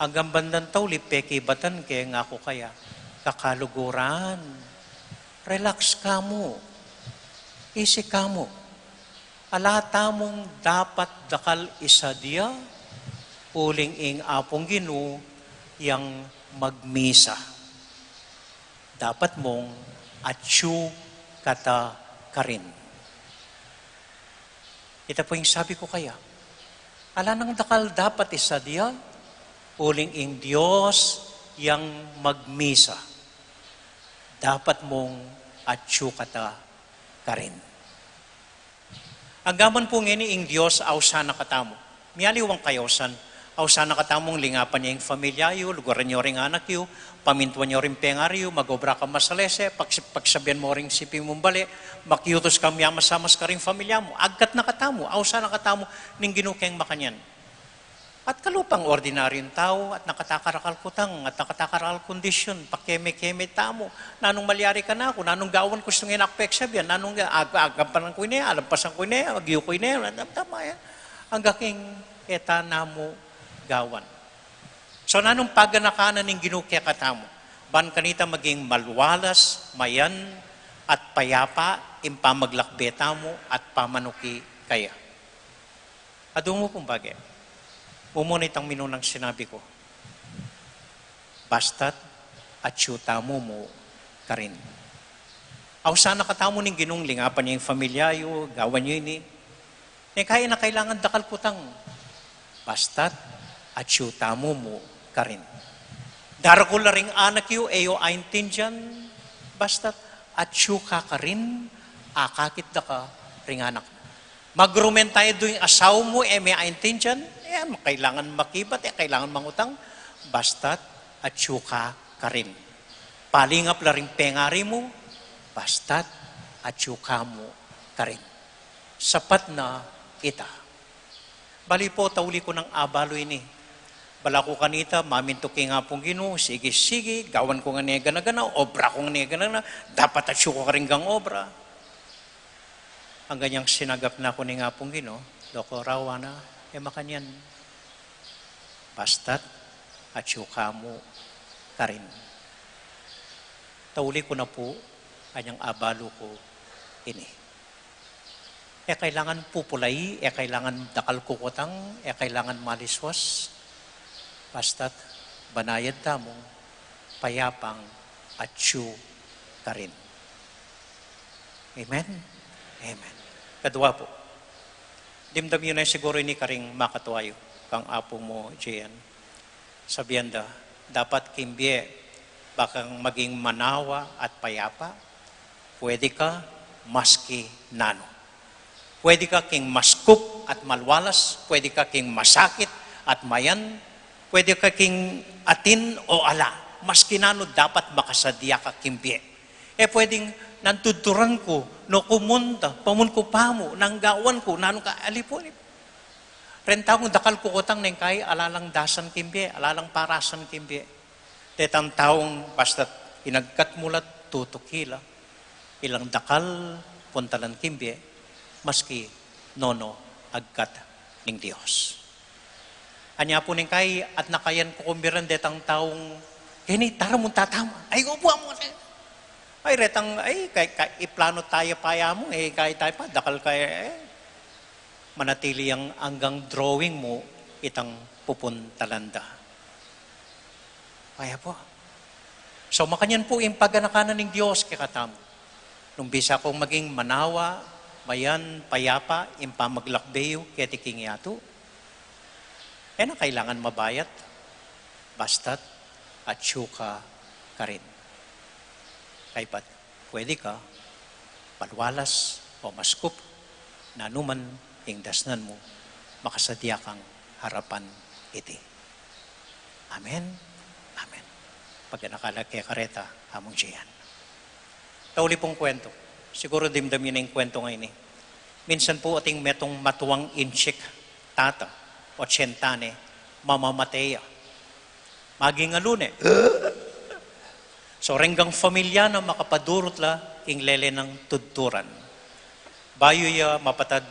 Hanggang bandang tawli, peki batan, kaya nga ako kaya, kakaluguran. Relax ka mo. Easy ka mo. Alata mong dapat dakal isadya, uling ing apong Gino, yang magmisa. Dapat mong atyu kata karin. Ito po yung sabi ko kaya. Ala nang dakal dapat isadya, uling ing Diyos yang magmisa. Dapat mong atyu kata karin. Agaman po ngini ing Diyos awsana katamo. Miyaliwang kayosan, awsana katamong lingapan niya yung familyayo, lugaran niyo ring anak yu, pamintuan niyo ring pengaryo, magobra ka masalese, pagsabihan mo ring sipi mong bali, makyutos ka masamas ka ring familya mo, agkat na katamo, awsana katamo, ning ginukeng makanyan. At kalupang ordinaryong tao, at nakatakarakal kutang, at nakatakarakal kondisyon, pakeme-keme tamo, nanong malyari ka na ako, nanong gawan ko gusto nga nakapeksabihan, nanong agampanan ko niya, alampasan ko niya, agyo ko niya, tama yan. Hanggang eta na mo gawan. So nanong paganakanan ng ginukya katamo, ban kanita maging malwalas, mayan, at payapa, impamaglakbeta mo, at pamanuki kaya. Adungo pong bagay. Umunit ang minunang sinabi ko. Basta't at syutamo mo ka rin. Aw sana katamo ning ginung lingapan niya yung familyayo, gawan niyo ini. Kaya na kailangan dakal kutang. Basta't at syutamo mo ka rin. Darakul na ring anak yu, eyo aintin dyan. Basta't at syuka ka rin, akakit da ka ring anak. Magrumen tayo doon yung asaw mo, may aintin dyan. Kailangan makibat, kailangan mangutang. Basta't at syuka ka rin. Palingap la ring pengari mo, basta't at syuka mo ka rin. Sapat na ita. Bali po, tauli ko ng abalo ini. Bala ko kanita, mamintuki nga pong Gino, sige, gawan ko nga niya gana-gana, obra ko nga niya gana-gana, dapat at syuka ka rin gang obra. Ang ganyang sinagap na ko ni nga pong Gino, Doko Rawana, makanyan. Basta't at syuka mo ka rin. Tauli ko na po, kanyang abalo ko ini. Kailangan pupulay, kailangan dakal kukutang, kailangan maliswas, basta't banayad tamong, payapang, at siyo ka rin. Amen? Amen. Kadwa po, dimdam yun ay siguro ini karing makatuwayo, kang apo mo, Jian. Sabihan da, dapat kimbye, bakang maging manawa at payapa, pwede ka maski nano. Pwede ka king maskup at malwalas, pwede ka king masakit at mayan, pwede ka king atin o ala, maski nano dapat makasadya ka kimbye. Pwedeng nantuturan ko, no kumunta, pamun ko pamo, nanggawan ko, nano ka alipon. Renta kong dakal kukutang neng kay alalang dasan kimbye, alalang parasan kimbye. Tetang taong basta inagkat mulat tutukila, ilang dakal puntalan kimbye, maski nono agkat ning Dios. Anya po ning kay at nakayan ko kumbiran detang taong kini tara mo tatama. Ay upo mo. Ay retang ay kay iplano tayo paya mo kay tayo pa dakal kay manatili ang hanggang drawing mo itang pupuntalanda. Kaya po. So makanyan po yung pagganakanan ng Diyos kikatamo. Nung bisa kong maging manawa, mayan, payapa, impamaglakbeyo, ketiking yato. Na kailangan mabayat, basta't at syuka ka rin. Kaya pat, pwede ka, palwalas o maskup, na numan ing dasnan mo, makasadya kang harapan iti. Amen. Amen. Pag nakalagay kareta, among siyan. Tauli pong kwento. Siguro dimdamin na yung kwento ngayon eh. Minsan po ating metong matuwang inchik, tata, o tsentane, mamamateya. Maging alune. So renggang familia na makapadurot la, king lele ng tudturan. Bayo ya mapatad,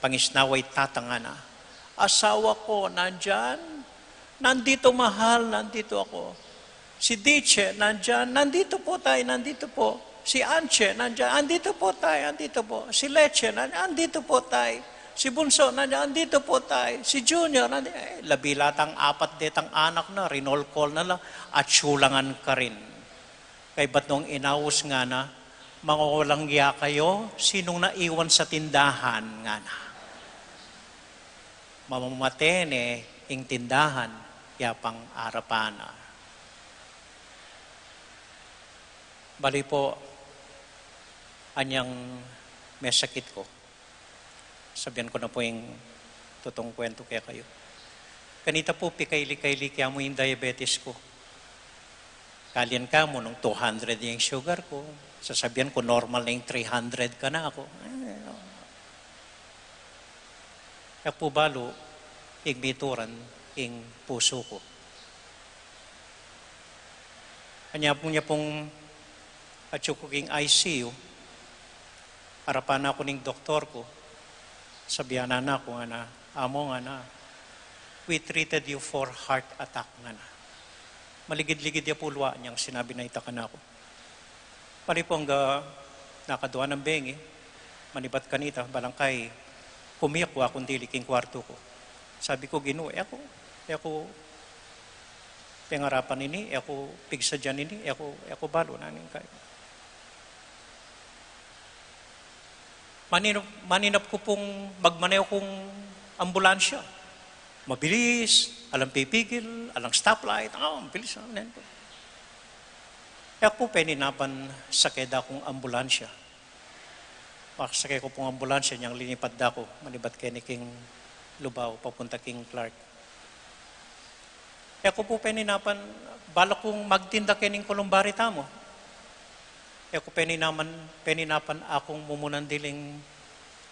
pangisnaway tatangana. Asawa ko, nandyan. Nandito mahal, nandito ako. Si Diche, nandyan. Nandito po tayo, nandito po. Si Anche, nandyan. Andito po tayo, andito po. Si Leche, nandyan. Andito po tayo. Si Bunso, nandyan. Andito po tayo. Si Junior, nandyan. Labilatang apat detang anak na, rinol call na lang. At sulangan ka rin. Kay ba't nung inawos nga na, mga walang giya kayo, sinong naiwan sa tindahan nga na. Mamamatene, ing tindahan, yapang arapana. Bali po, anyang may sakit ko. Sabihan ko na po yung totoong kwento kaya kayo. Kanita po, pikayli-kayli kaya mo yung diabetes ko. Kalian ka mo, nung 200 yung sugar ko. Sasabihan ko, normal na yung 300 ka na ako. Kaya po balo, igbituran, ing puso ko. Kanya po niya pong at ko king ICU, harapan ako ning doktor ko, sabihan na ako nga na, amo nga na, we treated you for heart attack nga na. Maligid-ligid ya pulwa niyang sinabi na itakan ako. Pari po hangga nakaduan ng bengi, manibat kanita, balangkay, kumiyak ko akong dili king kwarto ko. Sabi ko, Ginoo, ako, pengarapan ini, ako, pigsa dyan ini, ako balo na ning kayo. Maninap ko pong magmaneho kong ambulansya. Mabilis, alang pipigil, alang stoplight, mabilis. Kaya po peninapan sakay da kong ambulansya. Sakay ko pong ambulansya, niyang linipad da ko, manibat kay ni King Lubao, papunta King Clark. Kaya ko po peninapan, balak kong magtinda kay ning Columbari tamo. Kaya ko peninapan akong mumunan diling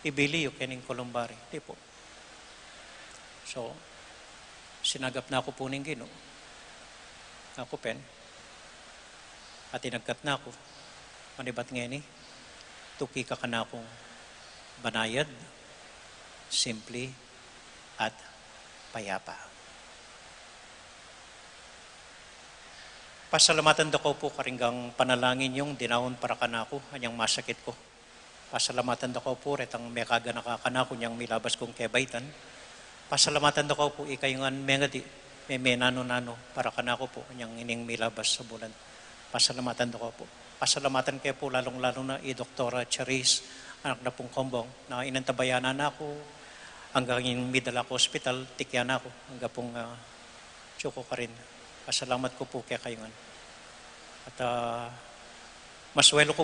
ibili yung kening Columbari. Di po. So, sinagap na ako po ning Ginoo. Ako pen. At inagkat na ako. Manibat ngayon tuki ka na akong banayad, simple, at payapa. Pasalamatan da ko po karinggang panalangin yung dinawon para kanako, anyang masakit ko. Pasalamatan da ko po retang may kaga nakakanako niyang milabas kong kebaitan. Pasalamatan da ko po ikayungan mengadi, may menano-nano para kanako po, anyang ining milabas sa bulan. Pasalamatan da ko po. Pasalamatan kayo po lalong-lalo na Doktora Charis, anak na pong kombong, na inantabayanan ako hanggang yung midala ko hospital, tikyan ako, hanggang pong tsuko ka rin. Pasalamat ko po kaya kayongan. At maswelo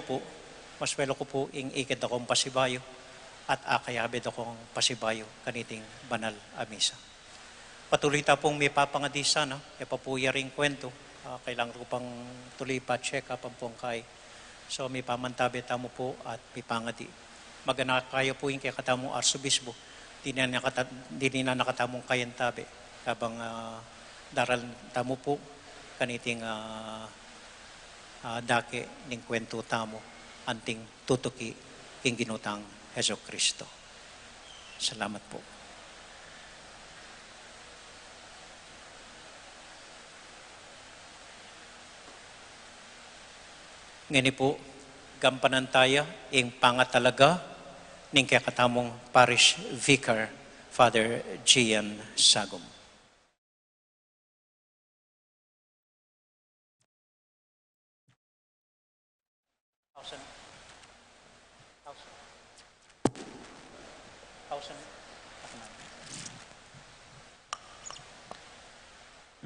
ko po ing ikid akong pasibayo at akayabid akong pasibayo kaniting banal a misa. Patuloy ta pong may papangadi sana, ipapuya ring kwento, kailangan ko pang tuloy pa check up ang pong kay. So may pamantabi tamo po at may pangadi. Magana kayo po yung kaya katamong arsobispo, di na nakatamong kayantabi, habang daral tamo po kaniting dake ning kwento tamo anting tutuki king ginutang Heso Kristo. Salamat po. Ngani po, gampanan tayo ing pangatalaga ning kakatamong Parish Vicar, Father Gian Sagum.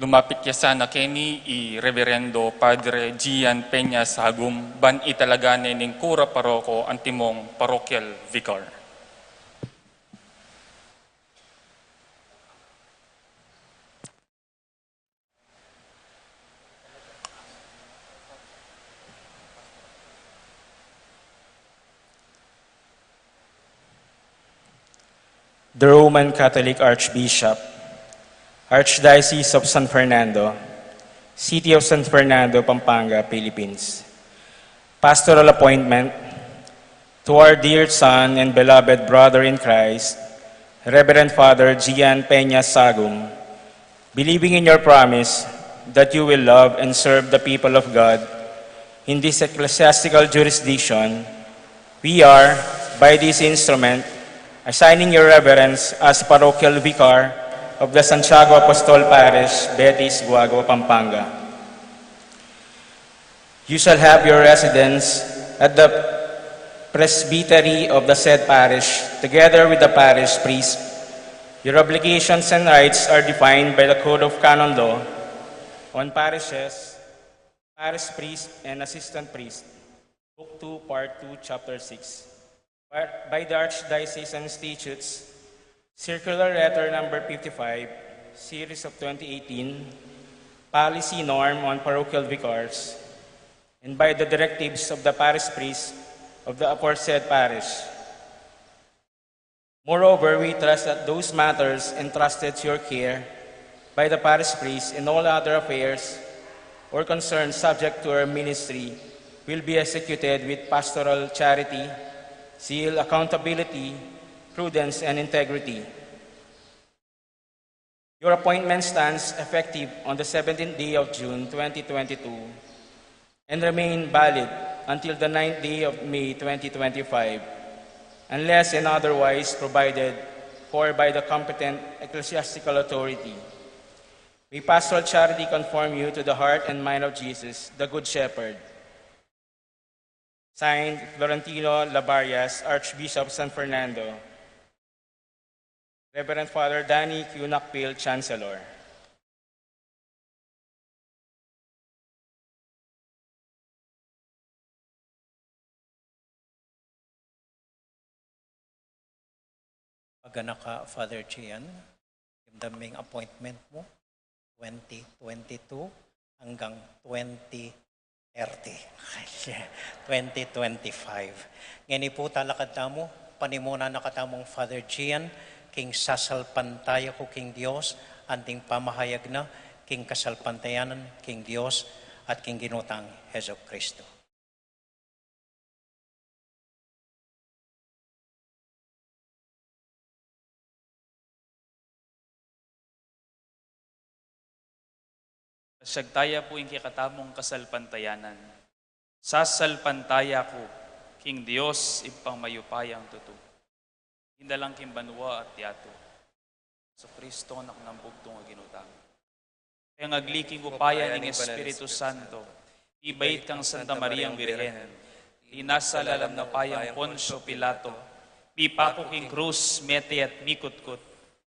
Lumapit ya sana keni i Reverendo Padre Gian Peña Sagum ban italagane ning kura paroko antimong parochial vicar. The Roman Catholic Archbishop, Archdiocese of San Fernando, City of San Fernando, Pampanga, Philippines. Pastoral appointment to our dear son and beloved brother in Christ, Reverend Father Gian Peña Sagum, believing in your promise that you will love and serve the people of God in this ecclesiastical jurisdiction, we are, by this instrument, assigning your reverence as parochial vicar of the Santiago Apostol Parish, Betis, Guagua, Pampanga. You shall have your residence at the presbytery of the said parish, together with the parish priest. Your obligations and rights are defined by the Code of Canon Law on parishes, parish priest, and assistant priest, Book 2, Part 2, Chapter 6, by the Archdiocesan Statutes, Circular Letter Number 55, Series of 2018, Policy Norm on Parochial Vicars, and by the directives of the parish priest of the aforesaid parish. Moreover, we trust that those matters entrusted to your care by the parish priest and all other affairs or concerns subject to our ministry will be executed with pastoral charity, zeal, accountability, prudence, and integrity. Your appointment stands effective on the 17th day of June 2022 and remain valid until the 9th day of May 2025, unless and otherwise provided for by the competent ecclesiastical authority. May pastoral charity conform you to the heart and mind of Jesus, the Good Shepherd. Signed, Florentino Labarias, Archbishop of San Fernando. Reverend Father Danny Q. Nakpil, Chancellor. Pagana ka, Father Gian, yung daming appointment mo, 2022 hanggang 2030. 2025. Ngayon po talakad tamo, panimuna nakatamong Father Gian, king sasalpantaya ko king Dios, anting pamahayag na, king kasalpantayanan, king Dios, at king ginutang Heso Kristo. Asyagtaya po yung kikatamong kasalpantayanan. Sasalpantaya ko, king Diyos, ipang mayupayang tuto. Hindalang king banwa at tiyato. Sa Kristo, anak ng bugtong aginutang. Kaya ngagliking upaya ng Espiritu Santo, ibait kang Santa Mariang Birhen, inasa lalam na payang Poncio Pilato, pipako king krus, mete at mikutkut,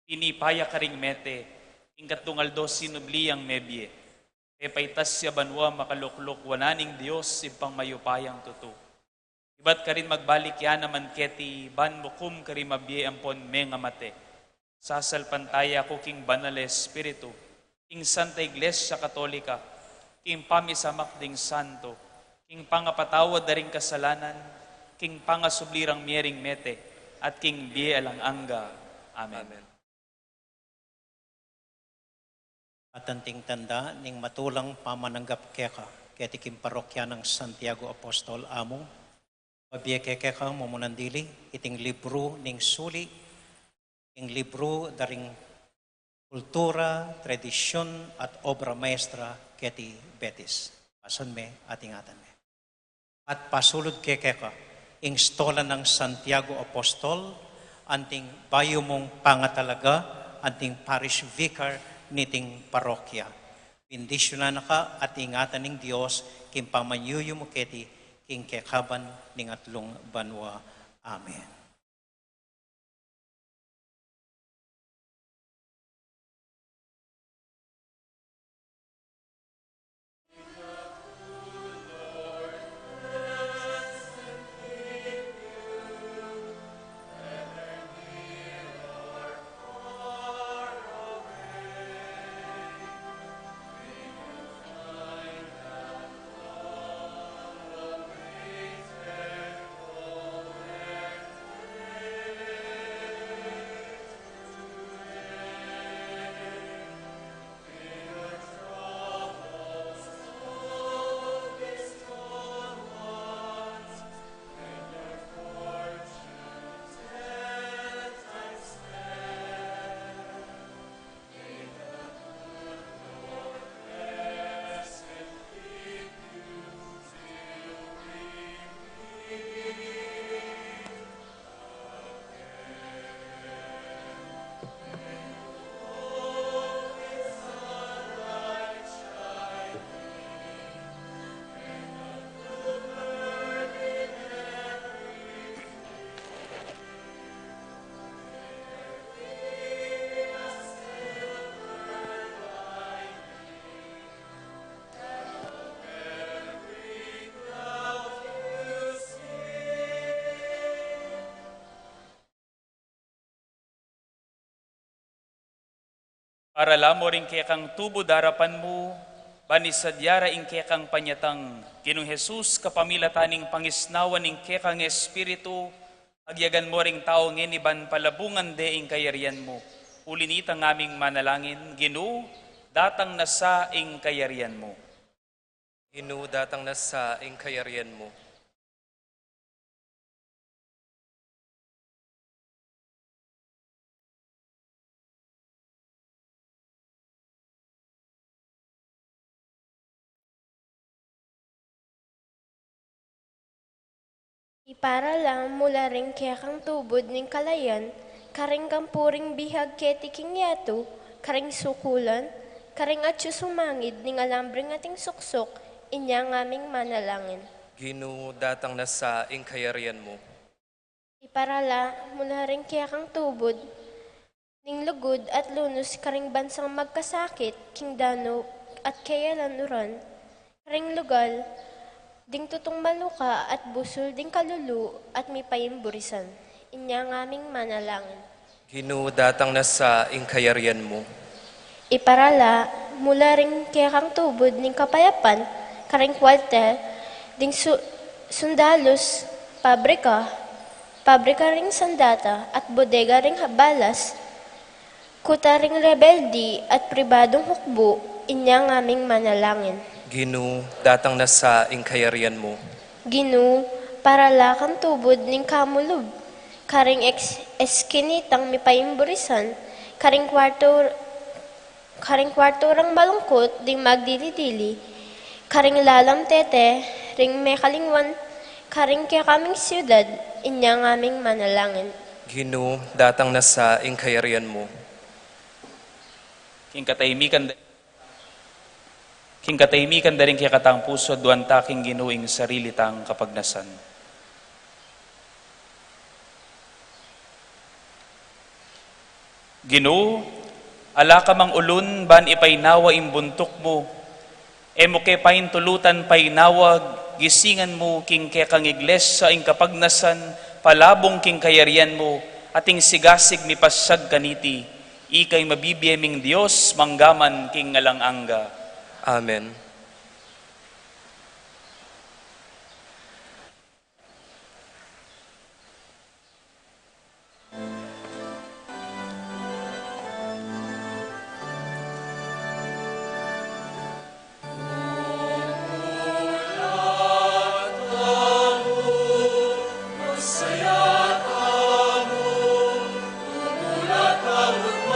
pinipaya ka ring mete, king katungaldo sinubliyang mebye, e paitas siya banwa makalukluk, wananing Diyos, ipang mayupayang tuto. Iba't ka rin magbalik yan naman keti, ban mukum ka rin mabye ampon menga mate. Sasalpantaya ko king banal Espiritu, king Santa Iglesia Katolika, king pamisamak ding santo, king pangapatawad na ring kasalanan, king pangasublirang miering mete, at king biye alang angga. Amen. At anting tanda ning matulang pamananggap keka, keti kim parokya ng Santiago Apostol Amo, pabiye keka mamunandili, iting libro ning suli, ing libro daring kultura, tradisyon at obra maestra keti Betis. Pasan me at ingatan me. At pasulod keka, ing stola ng Santiago Apostol, anting bayo mong pangatalaga, anting parish vicar, niting parokya. Bendisyonan ka at ingatan ng Diyos, kim pamanyuyo mo keti, king kekaban ning atlong banwa. Amen. Para lamo rin kaya kang tubo darapan mo, panisadyara ing kaya kang panyatang, Ginong Jesus, kapamilataning pangisnawan ing kaya kang Espiritu, agyagan mo ring tao ngeniban palabungan de ing kayarian mo. Ulinitang aming manalangin, Ginoo, datang na sa ing kayarian mo. Ginoo, datang na sa ing kayarian mo. Ipara lang mula rin kaya kang tubod ning kalayan, karing kampuring bihag keti king yato, karing sukulan, karing atyo sumangid ning alambring ating suksok, inya ngaming manalangin. Ginoo, datang na sa ing kayarian mo. Iparala mula rin kaya kang tubod, ning lugod at lunos karing bansang magkasakit, king dano at kaya lanuran, karing lugal, ding tutong maluka at busol ding kalulu at may payimburisan. Inya ngaming manalangin. Ginoo, datang na sa ing kayarian mo. Iparala mula rin kaya kang tubod ning kapayapan, karing kwartel, ding sundalos, pabrika ring sandata at bodega ring habalas, kuta ring rebeldi at pribadong hukbo, inya ngaming manalangin. Ginoo, datang na sa ing kayarian mo. Ginoo, parala kang tubod ning kamulog, karing eskinitang mipaimburisan, karing karing kwarto rang malungkot, ding magdilidili, karing lalam tete, ring may kalingwan, karing kaya kaming siyudad, inya ngaming manalangin. Ginoo, datang na sa ingkayarian mo. King katahimikan da rin kaya katang puso, duwan taking ginuing sarili tang kapagnasan. Ginoo, ala ka mang ulun, ban ipaynawa imbuntok mo, emo ke pain tulutan paynawag, gisingan mo king ke kang igles sa ing kapagnasan, palabong king kayarian mo, ating sigasig mi pasyag kaniti, ikay mabibiyeming Diyos, manggaman king ngalanganga. Amen.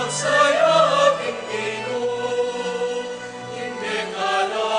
Saya aking Ginoo, hindi ka na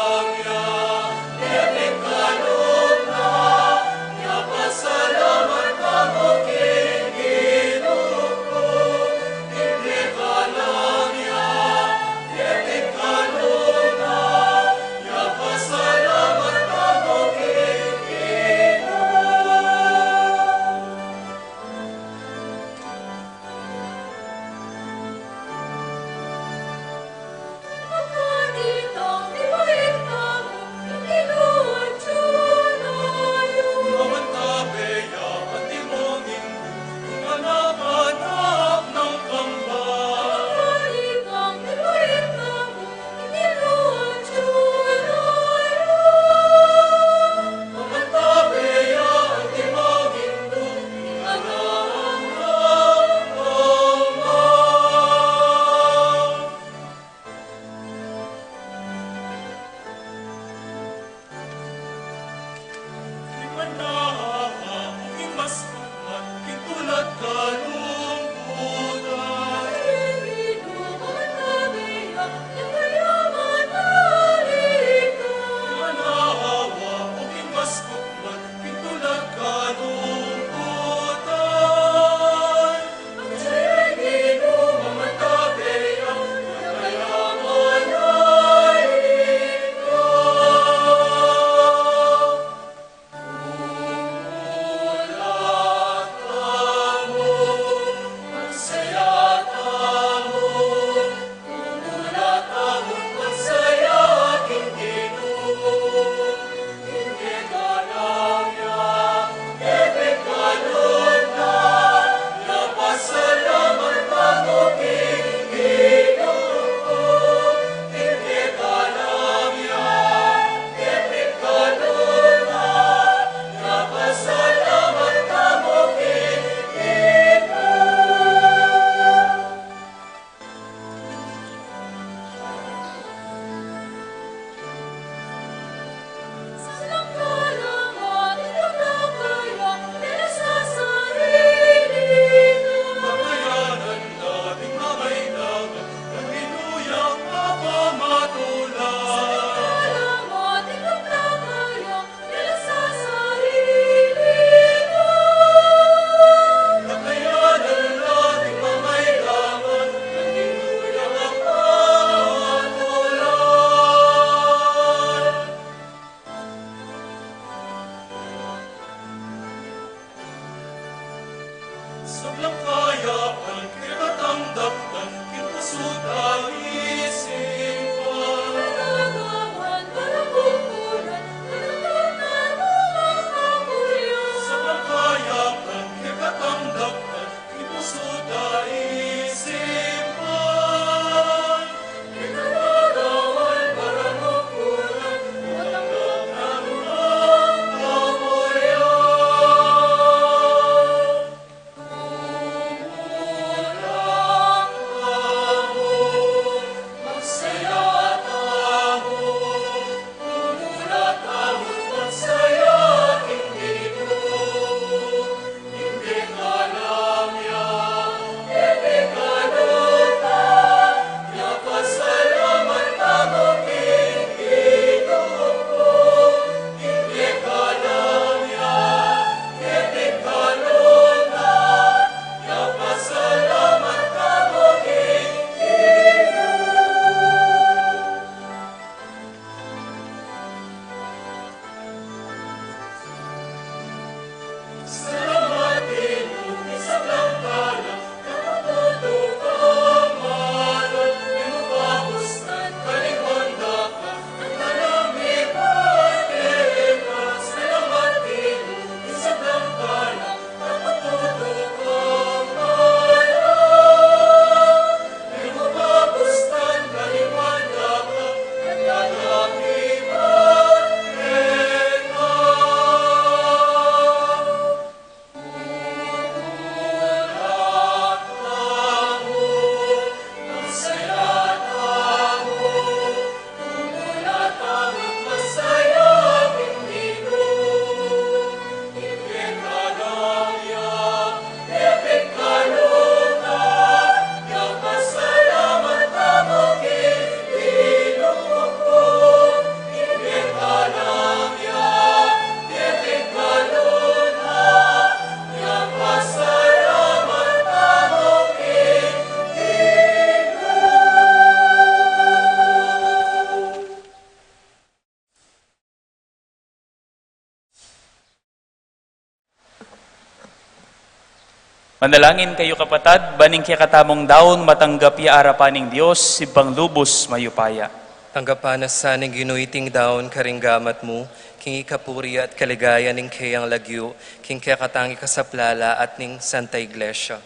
Manalangin kayo kapatad, baning kaya katamong daon matanggap ya arapaning Diyos, sibang lubos mayupaya. Tanggapan na saning ginuiting daon karinggamat mo, king ikapuri at kaligaya ning kayang lagyo, king kaya katangi kasaplala at ning Santa Iglesia.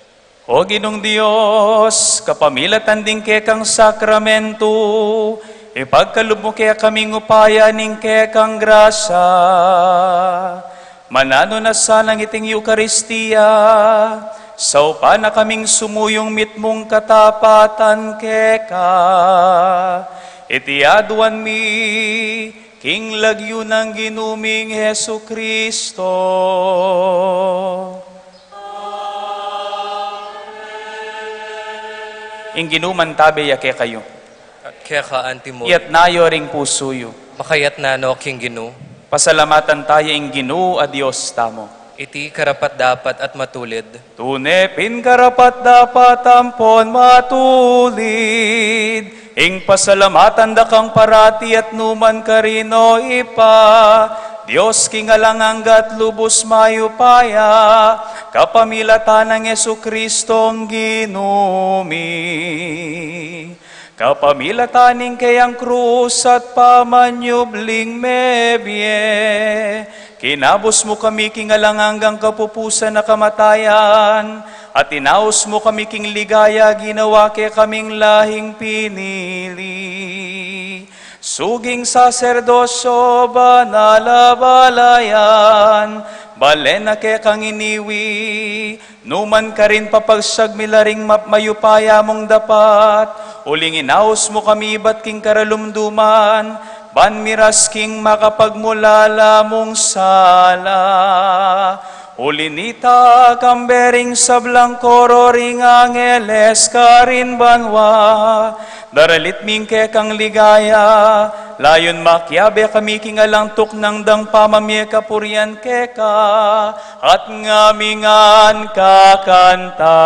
O Ginong Diyos, kapamilatan din kekang sakramento, ipagkalub mo kaya kaming upaya ning kekang grasya. Manano na sanang iting Eukaristiya, sa upa na kaming sumuyong mitmong katapatan keka. Itiaduan mi, king lagyo ng ginuming Hesu Kristo. Ing ginuman tabi yake kayo. At kaya ka antimo, Iyat nayo ring pusuyo. makayat na no king ginu, Pasalamatan tayo ing Ginoo a Dios tamo. iti karapat dapat at matulid. Tunepin karapat dapat ampon matulid. Ing pasalamatan da kang parati at numan karino ipa. Diyos kingalanganggat lubos mayupaya. Kapamilatan ng Yesu Kristong ginumi. Kapamilataning kayang krus at pamanyubling mebye. Kinabos mo kami kingalanganggang kapupusan na kamatayan, at inaos mo kami king ligaya, ginawa kaya kaming lahing pinili. Suging saserdosyo, banalabalayan, balen na kaya kang iniwi, numan ka rin papagsagmilaring mayupaya mong dapat, uling inaos mo kami ba't king karalumduman, ban miras king makapagmulala mong sala. Ulinita kambering sablang koro ring angeles karin banwa. Daralit mingke kang ligaya, layon makyabe kami kingalantok ng dang pamamye kapurian keka, at ngamingan kakanta.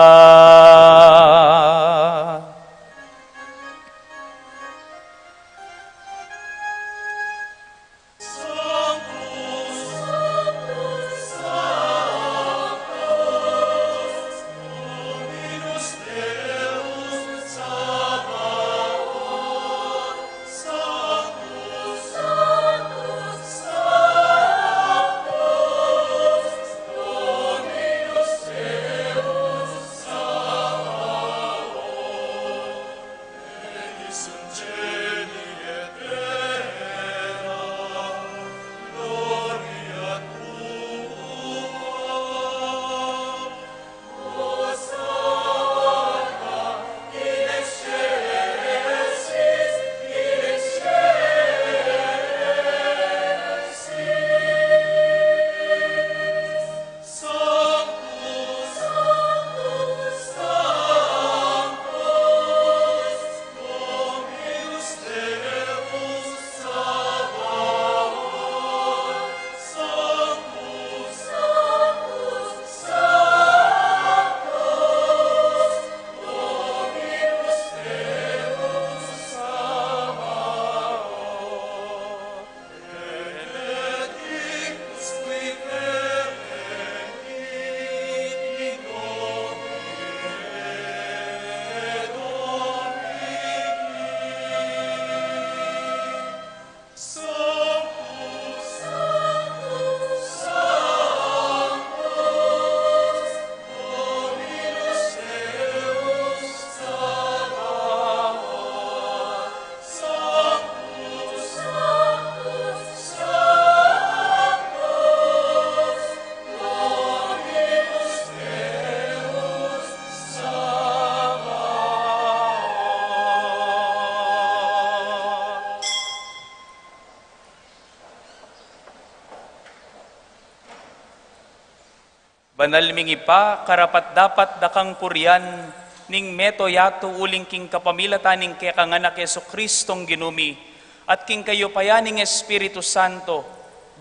Banal mingipa, karapat dapat dakang purian, ning meto yato uling king kapamilataning kaya kanganak Yesu Kristong ginumi, at king kayo payaning Espiritu Santo,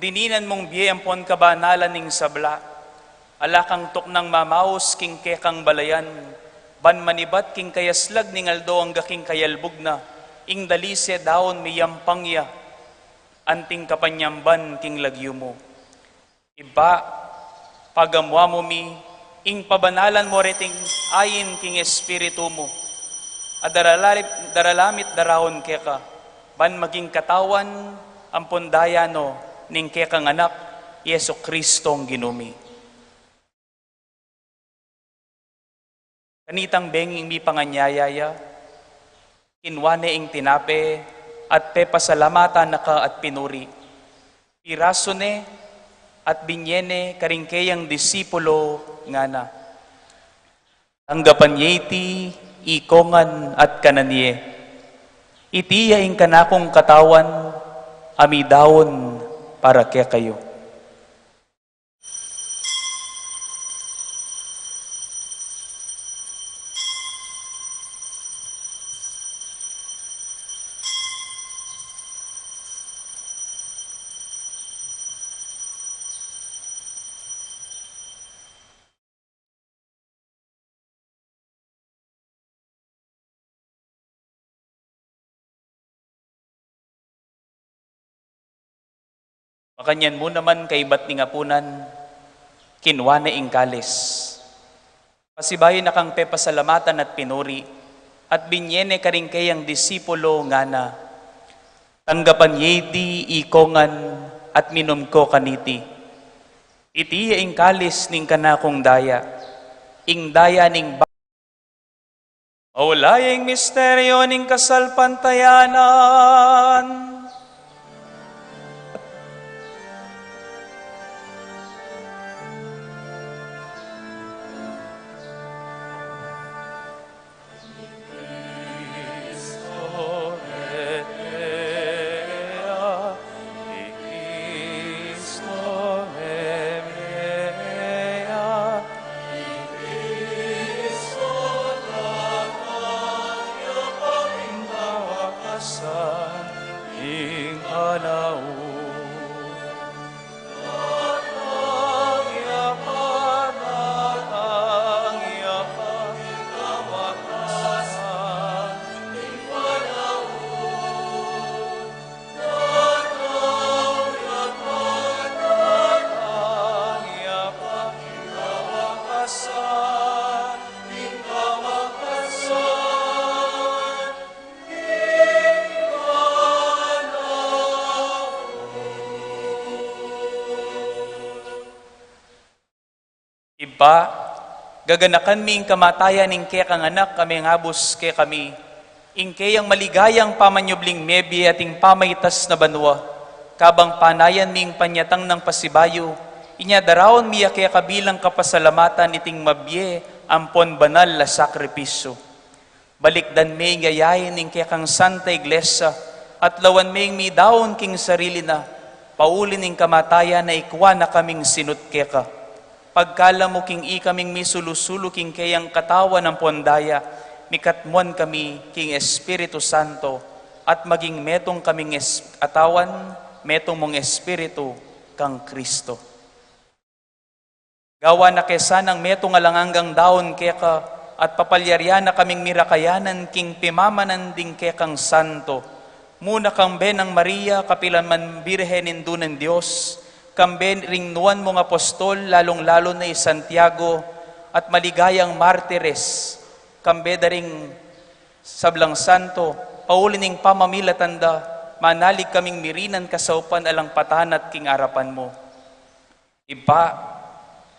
dininan mong biyampon kabanalan ning sabla, alakang tok ng mamaos king kaya kang balayan, ban manibat king kayaslag ning aldo ang gaking kayalbog na, ing dalise daon miyampangya, anting kapanyamban king lagyo mo. Iba, pagamwa mo mi, ing pabanalan mo reting ayin king espiritu mo. At daralamit darahon keka, ban maging katawan ang pundayano ning kekang anak, Yesu Kristong ginumi. Kanitang benging mi panganyayaya, kinwane ing tinape, at pepasalamatan naka at pinuri. Pirasone at binyene karingkeyang disipulo nga na. Tanggapan yeti, ikongan at kananye. Itiya ing kanakong katawan, amidawon para kaya kayo. Makanyan mo naman kay ba't ni ngapunan, kinwane ing kalis. Pasibayin na kang pepasalamatan at pinuri, at binyene karingkeyang disipulo nga na. Tanggapan yedi, ikongan, at minum ko kaniti. Itiya ing kalis ning kanakong daya, ing daya ning maulaying misteryo ning kasalpantayanan. Iba, gaganakan mi ing kamatayan ing kekang anak kami ngabos ke kami, ing kayang maligayang pamanyubling mebi at ing pamaytas na banwa, kabang panayan mi ing panyatang ng pasibayo, inya darawon mi kaya kabilang kapasalamatan iting mabye, ampon banal la sakripisyo. Balikdan mi ing yayayin ing kekang Santa Iglesia, at lawan mi ing mi daon king sarili na, paulin ing kamatayan na ikwa na kaming sinut keka. Pagkala mo king ikaming misulusulo king kayang katawan ng pondaya, mikatmuan kami king Espiritu Santo, at maging metong kaming atawan, metong mong Espiritu kang Kristo. Gawa na kesa ng metong alanganggang daon keka, at papalyarya na kaming mirakayanan king pimamanan ding kekang Santo. Muna kang benang Maria, kapilan man birhenin dunen Diyos, kamben ring nuan mong apostol, lalong-lalo na Santiago, at maligayang martires, kambe ring sablang santo, paulining pamamilatanda, manalig kaming mirinan kasaupan alang patanat king arapan mo. Iba,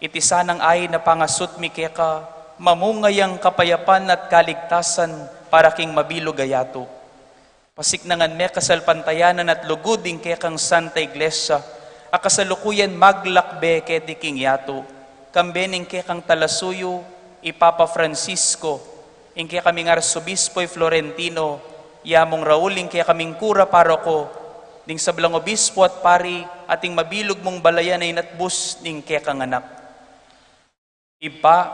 iti sanang ay na pangasut mi keka, mamungayang kapayapan at kaligtasan para king mabilo gayato. Pasiknangan me kasalpantayanan at luguding kekang Santa Iglesia, akasalukuyan maglakbe keti king yato, kambening kekang talasuyo, Ipapa Francisco, ingke kaming Arsobispo'y Florentino, yamong Rauling kaya kaming kura paroko, ding sablang obispo at pari, ating mabilog mong balayan ay natbus ning kekang anak. Ipa,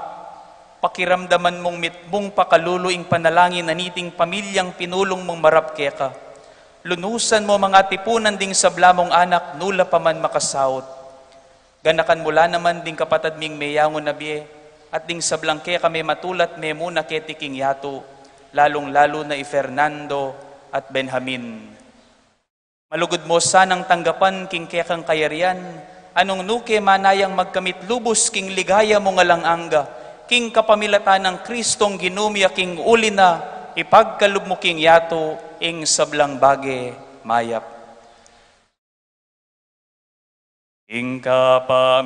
pakiramdaman mong mitmong pakaluluing panalangin aniting pamilyang pinulong mong marap keka. Lunusan mo mga tipunan ding sablamong anak, nula pa man makasaot. Ganakan mula naman ding kapatad ming mayangon na biye, at ding sablang kaya kami matulat me muna ketiking yato, lalong-lalo na Fernando at Benjamin. Malugod mo sanang tanggapan king kekang kayarian, anong nuke manayang magkamit lubos king ligaya mo nga lang angga, king kapamilatan ng Kristong ginumya king uli na, ipagkalub mo king yato, ing sablang bage mayap. Ing kapamilatan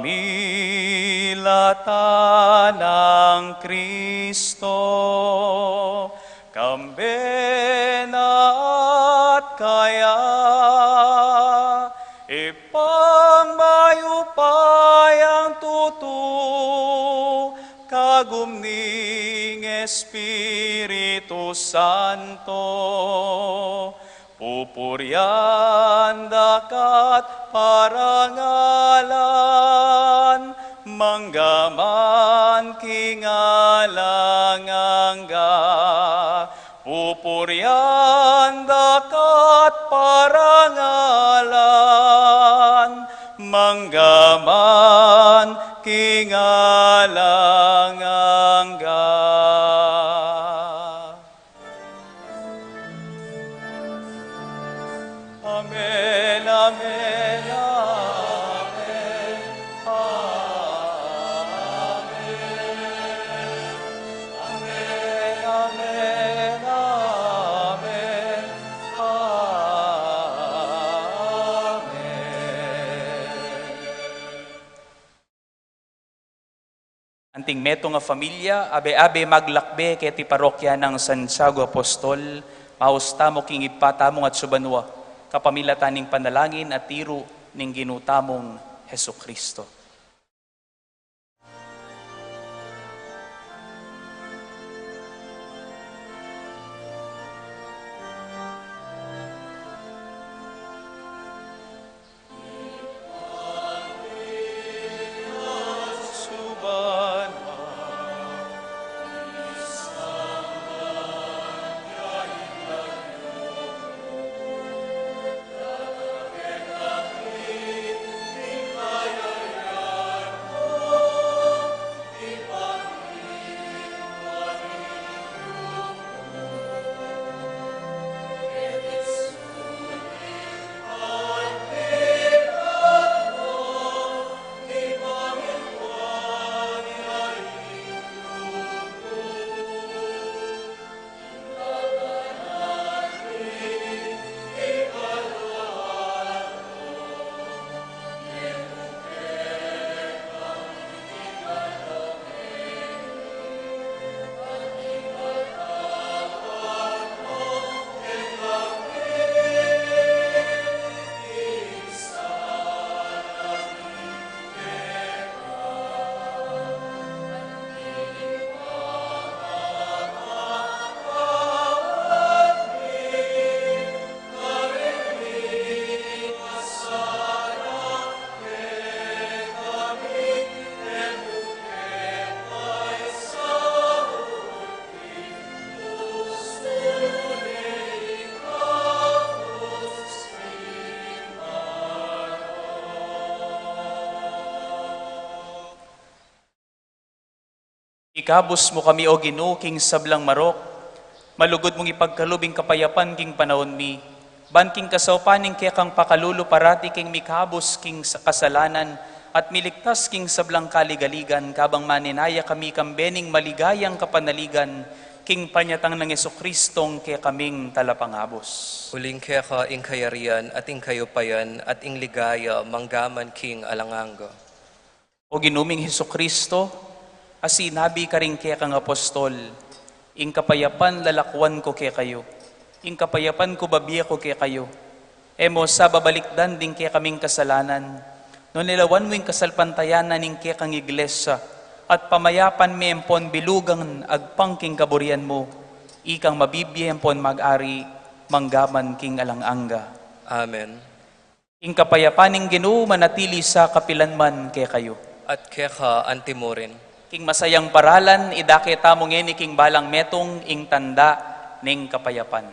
ng Kristo, kambena at kaya, ipangmayupayang tutu, kagumning Espiritu Santo, pupuryan dakat parangalan, manggaman kingalangangga, pupuryan dakat parangalan, manggaman kingalangangga. Amen, amen, amen, amen, amen, amen, amen, amen. Anting meto nga familia, abe-abe maglakbe ket ti parokya ng Santiago Apostol, mausta mo king ipatamong at subanwa, kapamilatan ning panalangin at tiro ning ginutamong Hesu Kristo. Ikabos mo kami o Ginoo king sablang marok, malugod mong ipagkalubing kapayapan king panahon mi, ban king kasaupaning kaya kang pakalulu parati king mikabos king sa kasalanan, at miligtas king sablang kaligaligan, kabang maninaya kami kambening maligayang kapanaligan, king panyatang ng Jesucristong kaya kaming talapangabos. Uling kaya ka ing kayarian at ing kayupayan at ing ligaya manggaman king alanganga. O ginuming Jesucristo, asinabi ka rin kaya kang apostol, ing kapayapan lalakwan ko kaya kayo, ing kapayapan ko babiya ko kaya kayo, emo sa babalikdan din kaya kaming kasalanan, no nilawan mo ing kasalpantayanan ing kaya kang iglesia, at pamayapan mi empon bilugang agpangking kaburian mo, ikang mabibiya empon mag-ari, manggaman king alanganga. Amen. Ing kapayapaning Ginoo manatili sa kapilanman kaya kayo. At kaya ka antimorin. King masayang paralan, idakita mo ngeni king balang metong ing tanda ning kapayapan.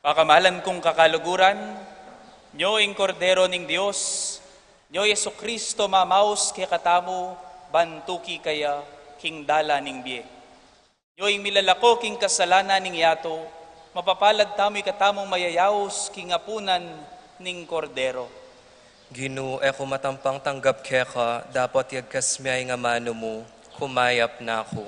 Pakamalan kong kakaluguran, nyo ing kordero ning Dios, nyo Yesu Kristo mamaus kaya katamu, bantuki kaya king dala ning biye. Nyo ing milalako king kasalanan ning yato, mapapalad tamo'y katamong mayayaos king apunan ning kordero. Ginoo, eko matampang tanggap keka, dapat yagkas miyay nga mano mo, kumayap na ako.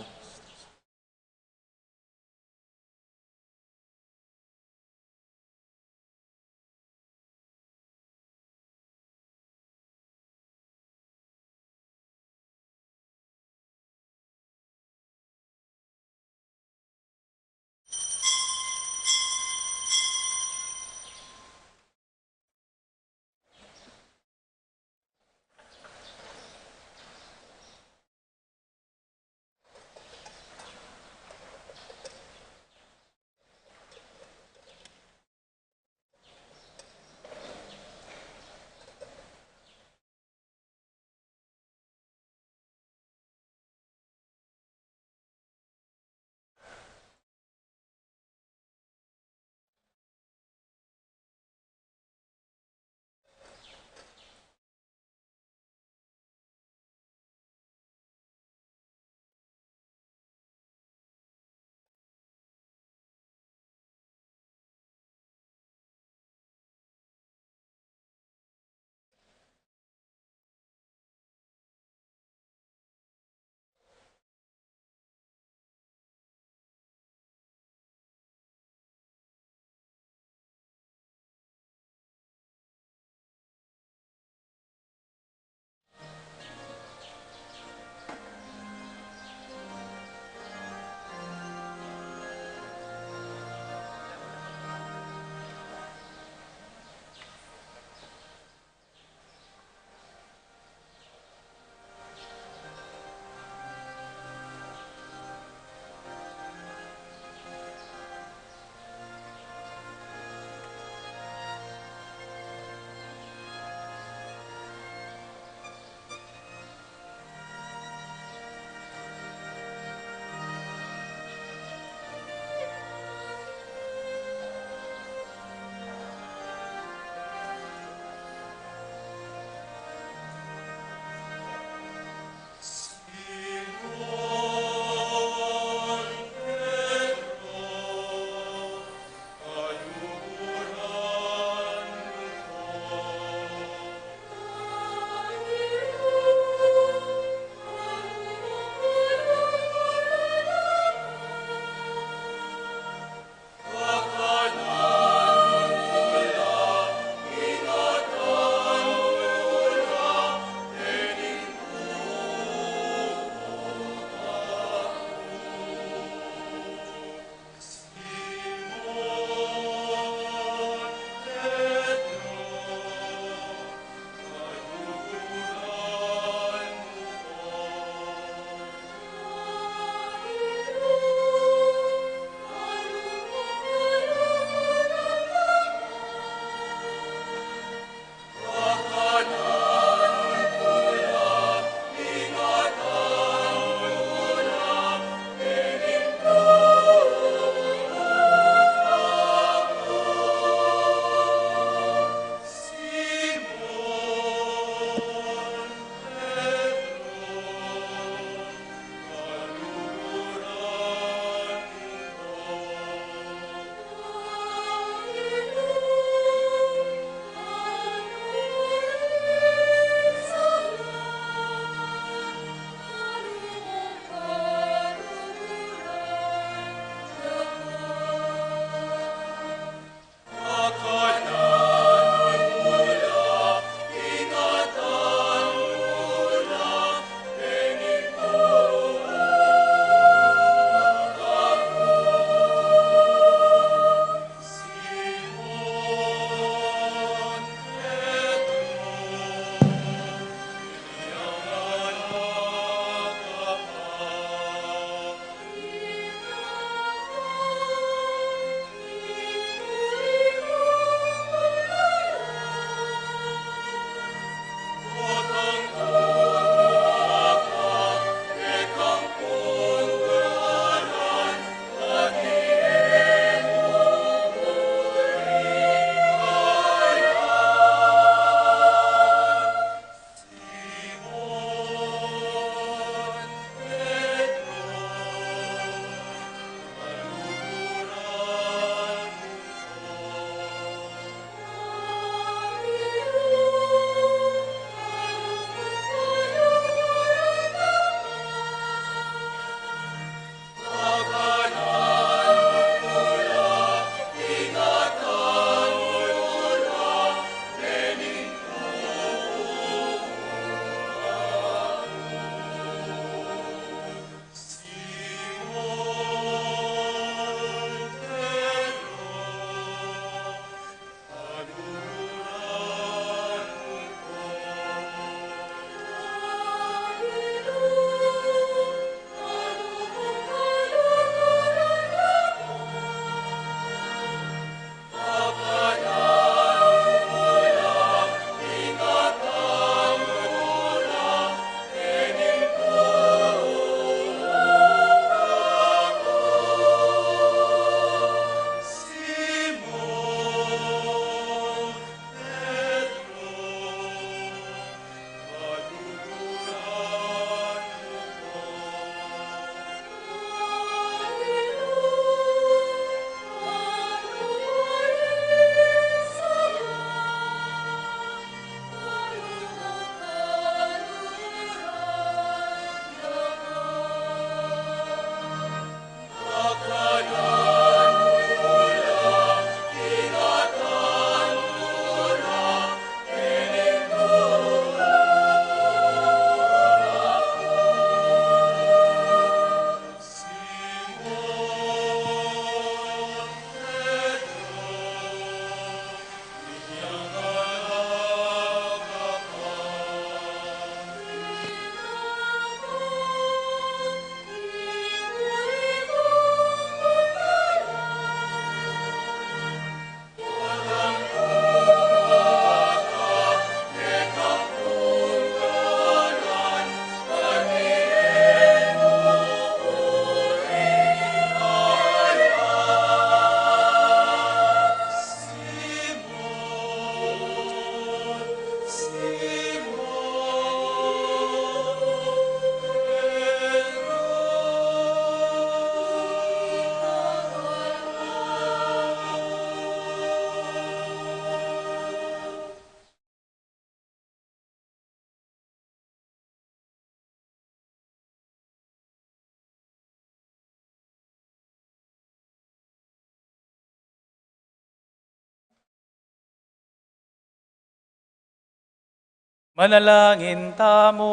Manalangin tamo.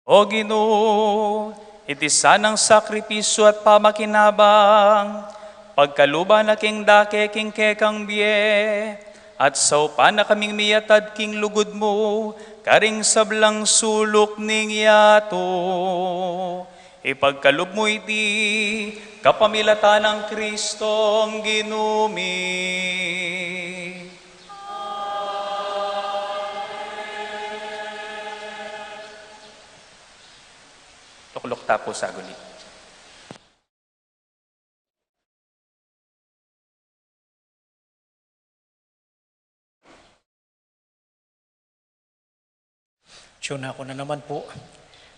O Ginoo, iti sanang sakripisyo at pamakinabang, pagkaluba na king dake king kekang biye, at saupa na kaming miyatad king lugod mo, karing sablang sulok ning yato. Ipagkalub mo iti kapamilatan ng Kristong ginumi. Tuklok tapo sa guli. Tune ako na naman po.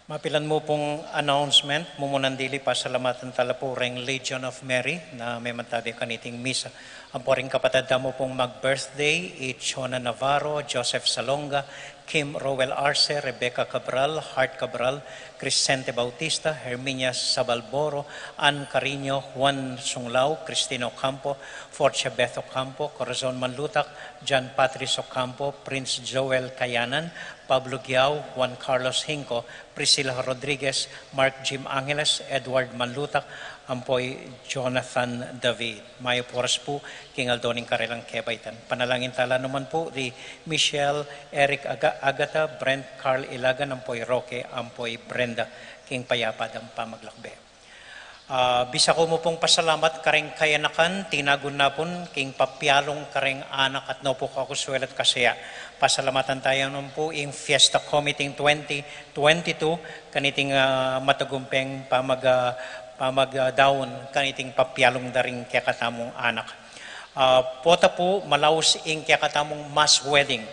Mapilan mo pong announcement, mumunandili pa salamatan tala po ring Legion of Mary na may matabi kaniting misa. Ang po rin kapatid mo pong mag-birthday, Chona Navarro, Joseph Salonga, Kim Rowell Arce, Rebecca Cabral, Hart Cabral, Crescente Bautista, Herminia Sabalboro, Ann Carino, Juan Sunglao, Cristino Campo, Forcia Beth Ocampo, Corazon Manlutak, John Patrice Ocampo, Prince Joel Kayanan, Pablo Giao, Juan Carlos Hinco, Priscilla Rodriguez, Mark Jim Angeles, Edward Manlutak, Ampoy Jonathan David. Mayo poras po, King Aldoning Karelang Kebaitan. Panalangin tala naman po, di Michelle, Eric Agata, Brent Carl Ilagan, Ampoy Roque, Ampoy Brenda, King Payapad ang pamaglakbe. Bisa ko mo pong pasalamat kareng kayanakan, tinagun na pon, king papyalong kareng anak at no po kakuswel at kasaya. Pasalamatan tayo nun po yung Fiesta Committee 2022, kaniting matagumpeng pamagdaon, kaniting papyalong daring kaya katamong anak. Pota po, malaos ing kaya katamong mass wedding.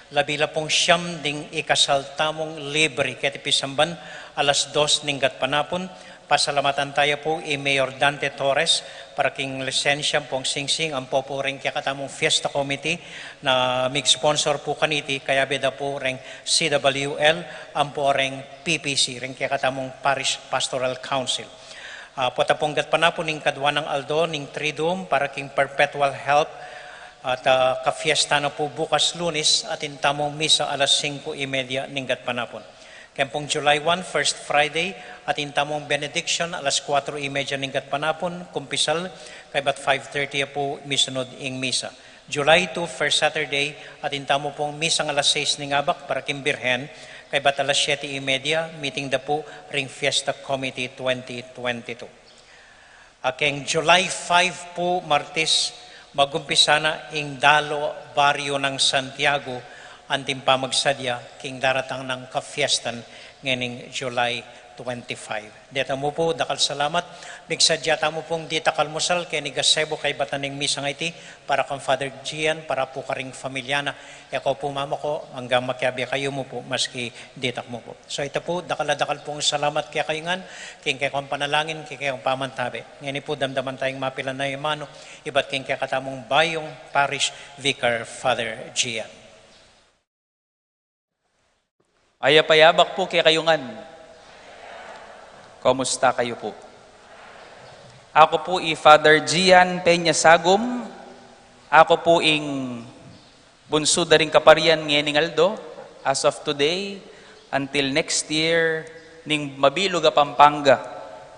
Labila pong siyam ding ikasal tamong libre, kaya tipisamban, 2:00 ninggat panapon. Pasalamatan tayo po Mayor Dante Torres para king lisensya pong singsing ang po rin kaya katamong Fiesta Committee na mig-sponsor po kaniti kaya beda po rin CWL ang po rin PPC rin kaya katamong Parish Pastoral Council. Potaponggat pa na po ning kadwa ng Aldo ning Triduum para king Perpetual Help at ka-fiesta na po bukas Lunes at intamong misa 5:30 ninggat panapon. Kempong July 1, First Friday, at intamong benediction, 4:30 ninggat panapon, kumpisal, kay bat 5:30 po misunod ing misa. July 2, First Saturday, at intamo pong misang 6 ningabak para kimbirhen, kay bat 7:30, meeting da po ring Fiesta Committee 2022. Akeng July 5 po, Martes, magumpisa na ing Dalo, Barrio ng Santiago, anting pamagsadya, king daratang ng ka-fiestan nganing July 25. Dito mo po, dakal salamat. Bigsadya mo pong dita kalmusal, kay ni Gasebo kay bataning misang iti, para kang Father Gian, para po karing familyana. Ikaw po mama ko, hanggang makiabi kayo mo po, maski ditak mo po. So ito po, dakal pong salamat kaya kayo ngan, king kaya kong panalangin, kaya kong pamantabi. Ngayon po, damdaman tayong mapilan na imano, iba't king kaya katamong Bayong Parish Vicar Father Gian. Ayapayabak po kay kayungan. Kumusta kayo po? Ako po Father Gian Peña Sagum. Ako po bunso daring kaparian ng Aldo. As of today, until next year, ning Mabilog Pampanga.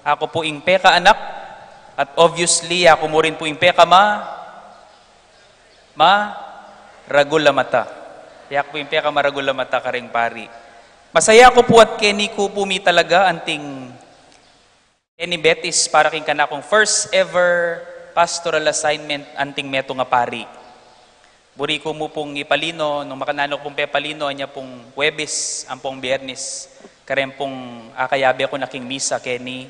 Ako po peka anak. At obviously, ako mo rin po peka ragula mata. Kaya ako po peka maragula mata karing pari. Masaya ko po at Kenny ko po talaga anting Kenny Betis para king kanakong first ever pastoral assignment anting meto nga pari. Buri ko mo pong ipalino, nung makanano pong pepalino, anya pong Huwebes, ang pong Biyernes, karem pong akayabi ako naking misa, Kenny.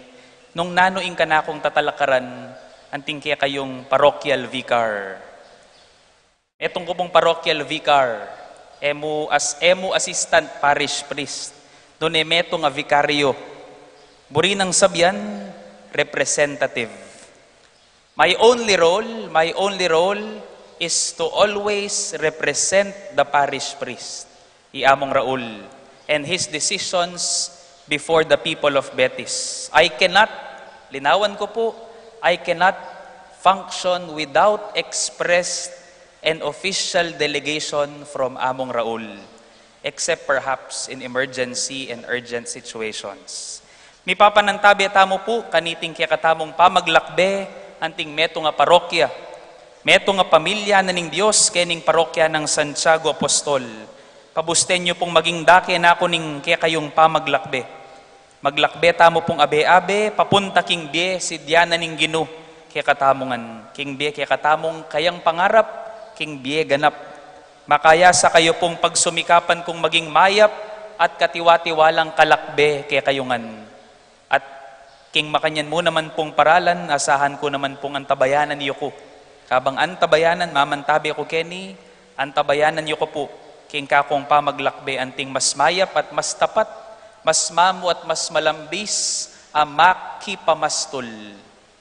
Nung nanoing kanakong tatalakaran, anting kaya kayong parochial vicar. Etong ko pong parochial vicar, emu assistant parish priest. Doon meto nga vikaryo. Buri ng sabyan, representative. My only role is to always represent the parish priest, Iamong Raul, and his decisions before the people of Betis. I cannot function without expressed and official delegation from among Raul, except perhaps in emergency and urgent situations. Mi papanantabi tamo po kaniting kaya katamong pamaglakbe anting meto nga parokya, meto nga pamilya na ning Dios kening parokya ng Santiago Apostol. Pabusten nyo pong maging dake na ako ning kaya kayong pamaglakbe. Maglakbe tamo pong abe-abe, papunta king bie si Diana ning Gino kaya katamongan. King bie kaya katamong kayang pangarap, king bie ganap. Makaya sa kayo pong pagsumikapan kung maging mayap at katiwa-tiwalang kalakbe kaya kayungan. At king makanyan mo naman pong paralan, asahan ko naman pong antabayanan niyo ko. Kabang antabayanan, mamantabi ko keni, antabayanan niyo ko po. King kakong pamaglakbe anting mas mayap at mas tapat, mas mamu at mas malambis, maki pamastol.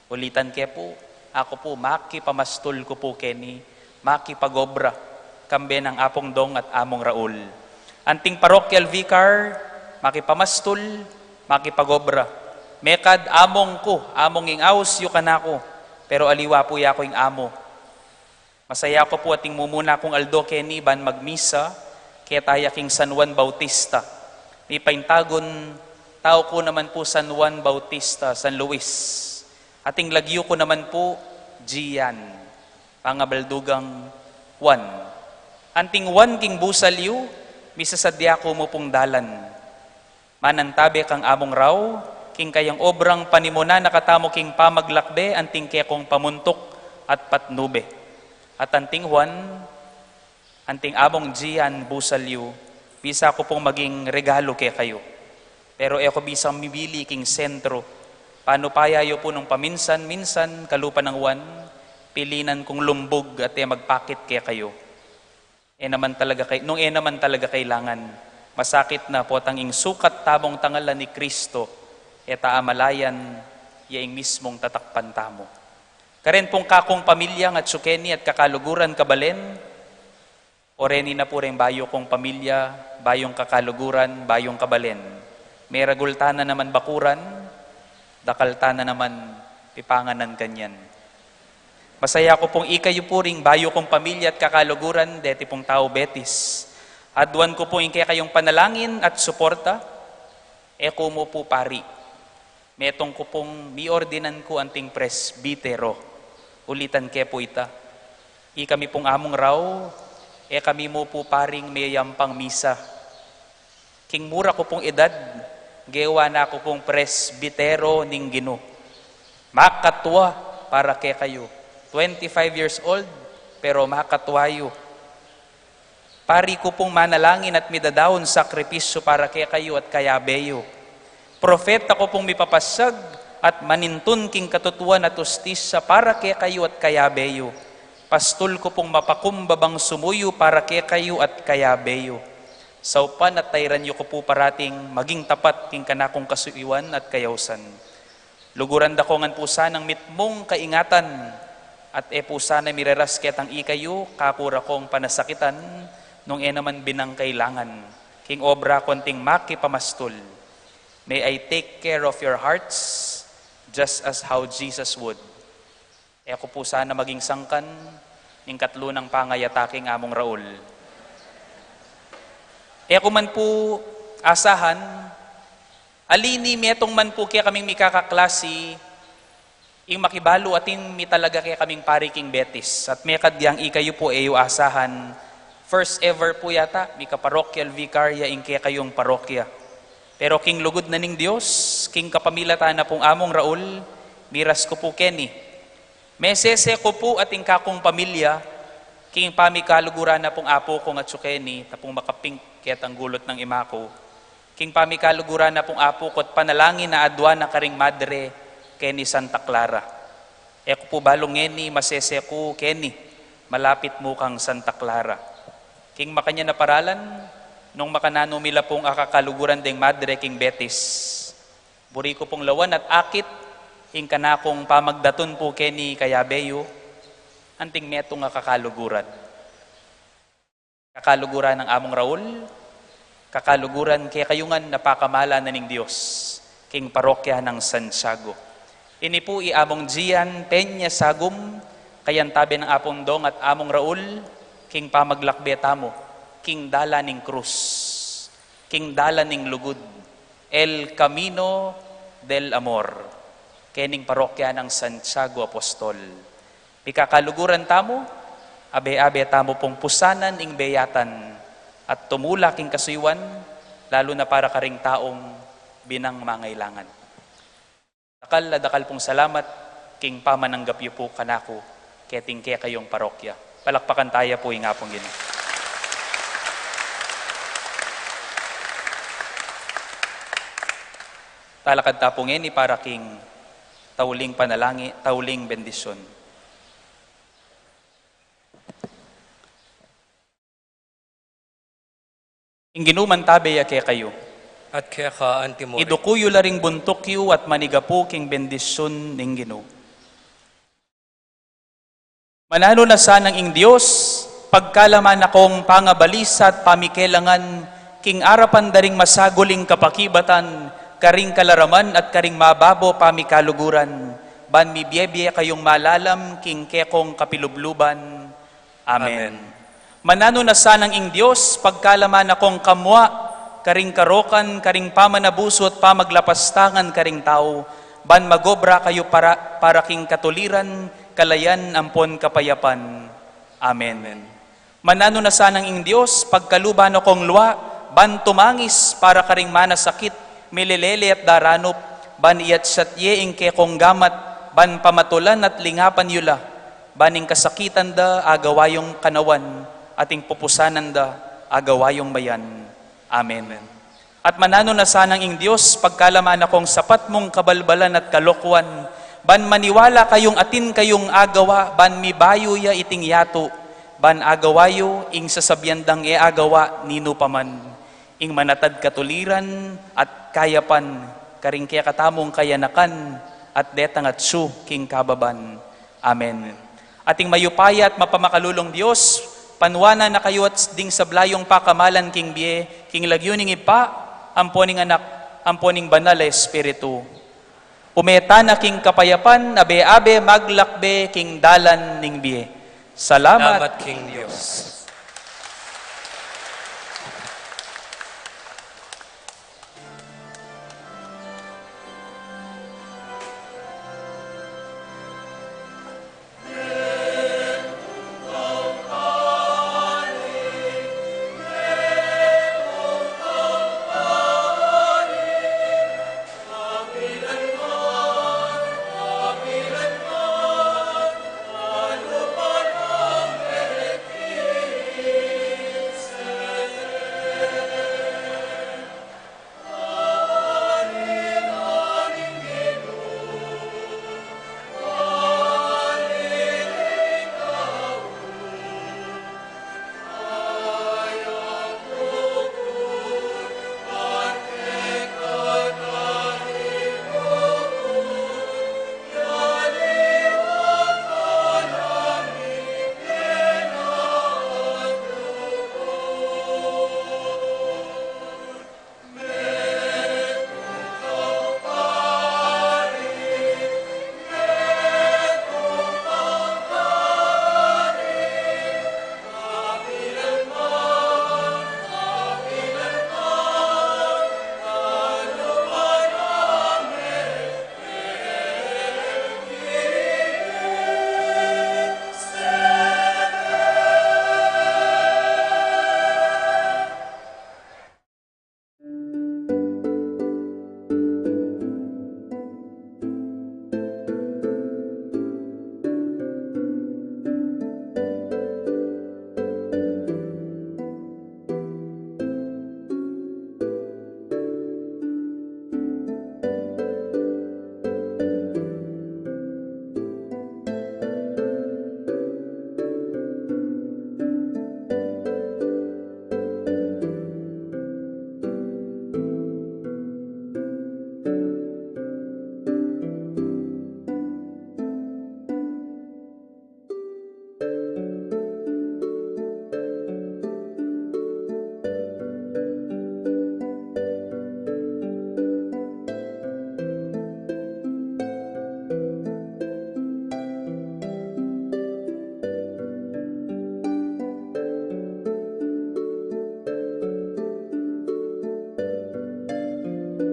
Ulitan ke po, ako po maki pamastol ko po keni, maki pagobra, kambe ng apong dong at among Raul. Anting parochial vicar, maki pamastol, maki pagobra. Mekad among ko, among ingaws yu kanako, pero aliwa po ya ko ing amo. Masaya ko po ating mumuna kong Aldo Kenny ban magmisa, kaya taya king San Juan Bautista. May paintagon, tao ko naman po San Juan Bautista, San Luis. Ating lagyo ko naman po, Gian, pangabaldugang Juan. Anting Juan king busalyo, misasadya ko mo pong dalan. Manantabi kang among raw, king kayang obrang panimuna nakatamo king pamaglakbe, anting kekong pamuntok at patnube. At anting Juan, anting among Gian busalyo, bisa ko pong maging regalo kay kayo. Pero ako bisang mibili king sentro, paano payayo po nung paminsan-minsan kalupa ng Juan, pilinan kong lumbog at magpakit kay kayo. Naman talaga kailangan, masakit na po tanging sukat tabong tangalan ni Kristo, amalayan, yaing mismong tatakpan tamo. Karen pong kakong pamilya at sukeni at kakaluguran kabalen, oreni na po rin bayo kong pamilya, bayong kakaluguran, bayong kabalen. May ragultana naman bakuran, dakaltana naman pipanganan kanyan. Masaya ko pong ikayo po ring bayo kong pamilya at kakaluguran, deti pong tao betis. Adwan ko po kaya kayong panalangin at suporta, eko mo po pari. Metong ko pong miordinan ko anting presbitero. Ulitan ke po ita. Kami pong among raw, kami mo po paring mayayampang misa. King mura ko pong edad, gewa na ko pong presbitero ning Gino. Makatwa para ke kayo. 25 years old, pero makatwayo. Pari ko pong manalangin at midadawon sakripisyo para ke kayo at kayabeyo. Propeta ko pong mipapasag at manintun king katutuan at ustisya para kaya kayo at kayabeyo. Pastol ko pong mapakumbabang sumuyo para kaya kayo at kayabeyo. Saupan at tayranyo ko po parating maging tapat king kanakong kasuiwan at kayawsan. Luguran da ko ngan po sanang mitmong kaingatan at po sana mireras ketang ikayo kapura kong panasakitan nung naman binang kailangan. King obra konting maki pamastol. May I take care of your hearts just as how Jesus would. Ako po sana maging sangkan ng katlo ng pangayataking among Raul. Ako man po asahan, alini metong man po kaya kaming mikakaklasi, ing makibalo atin mi talaga kaya kaming pariking betis. At may kadyang ikayo po ayo asahan, first ever po yata, mi kaparokyal vicarya ing kaya kayong parokya. Pero king lugod na ning Diyos, king kapamilata na pong among Raul, miras ko po Kenny. Mesese ko po ating kakong pamilya, king pamikaluguran na pong apo kong at sukeni, tapong makaping ketang gulot ng imako. King pamikaluguran na pong apo ko at panalangin na adwa na karing madre, Kenny Santa Clara. Eko po balong ngeni, masese ko Kenny, malapit mo kang Santa Clara. King makanya na paralan, nung makanano mila pong akakaluguran ding madre king Betis. Buri ko pong lawan at akit, ing kanakong pamagdaton po keni kayabeyo, anting metong akakaluguran. Kakaluguran ng among Raul, kakaluguran kaya kayungan napakamala na ning Diyos, king parokya ng Santiago. Ini po iamong Gian Peña Sagum, kayan tabi ng apong dong at among Raul, king pamaglakbe tamo, king dala ning krus, king dala ning lugod, El Camino del Amor, kening parokya ng Santiago Apostol. Pikakaluguran tamo, abe-abe tamo pong pusanan ing beyatan, at tumula king kasuywan, lalo na para karing taong binang mangailangan. Dakal pong salamat, king pamananggap yu po kanako, keting kaya kayong parokya. Palakpakan tayo po yung ngapong Ginoo. Talakad tapong ini para king tauling panalangin, tauling bendisyon. Ing ginuman tabe ya kaya kayo. At kaya ka, Antimore, Idukuyo laring buntukyo at manigapo king bendisyon ning Ginoo. Manano na sanang ing Dios, pagkalaman akong pangabalisa at pamikelangan, king arapan daring masaguling kapakibatan, karing kalaraman at karing mababo pamikaluguran, ban mi biyebye kayong malalam, king kekong kapilubluban. Amen. Manano na sanang ing Dios, pagkalaman akong kamwa, karing karokan, karing pamanabuso at pamaglapastangan karing tao, ban magobra kayo para king katuliran, kalayan, ampon, kapayapan. Amen. Manano na sanang ing Dios, pagkaluban akong luwa, ban tumangis para karing manasakit, mililele at daranop, ban iyat satye ing kekong gamat, ban pamatulan at lingapan yula, ban ing kasakitan da agawayong kanawan, ating pupusanan da agawayong bayan. Amen. At manano na sanang ing Dios, pagkalaman akong sapat mong kabalbalan at kalokwan, ban maniwala kayong atin kayong agawa, ban mibayo ya iting yato, ban agawayo ing sasabyandang e agawa nino paman, ing manatad katuliran at kayapan, karing kaya katamong kayanakan, at detang at su king kababan. Amen. Ating mayupaya at mapamakalulong Diyos, panwana na kayo at ding sablayong pakamalan king biye, king lagyuning ipa, amponing anak, amponing banal na espiritu. Umeta na king kapayapan, abe-abe maglakbe king dalan ning biye. Salamat King Diyos.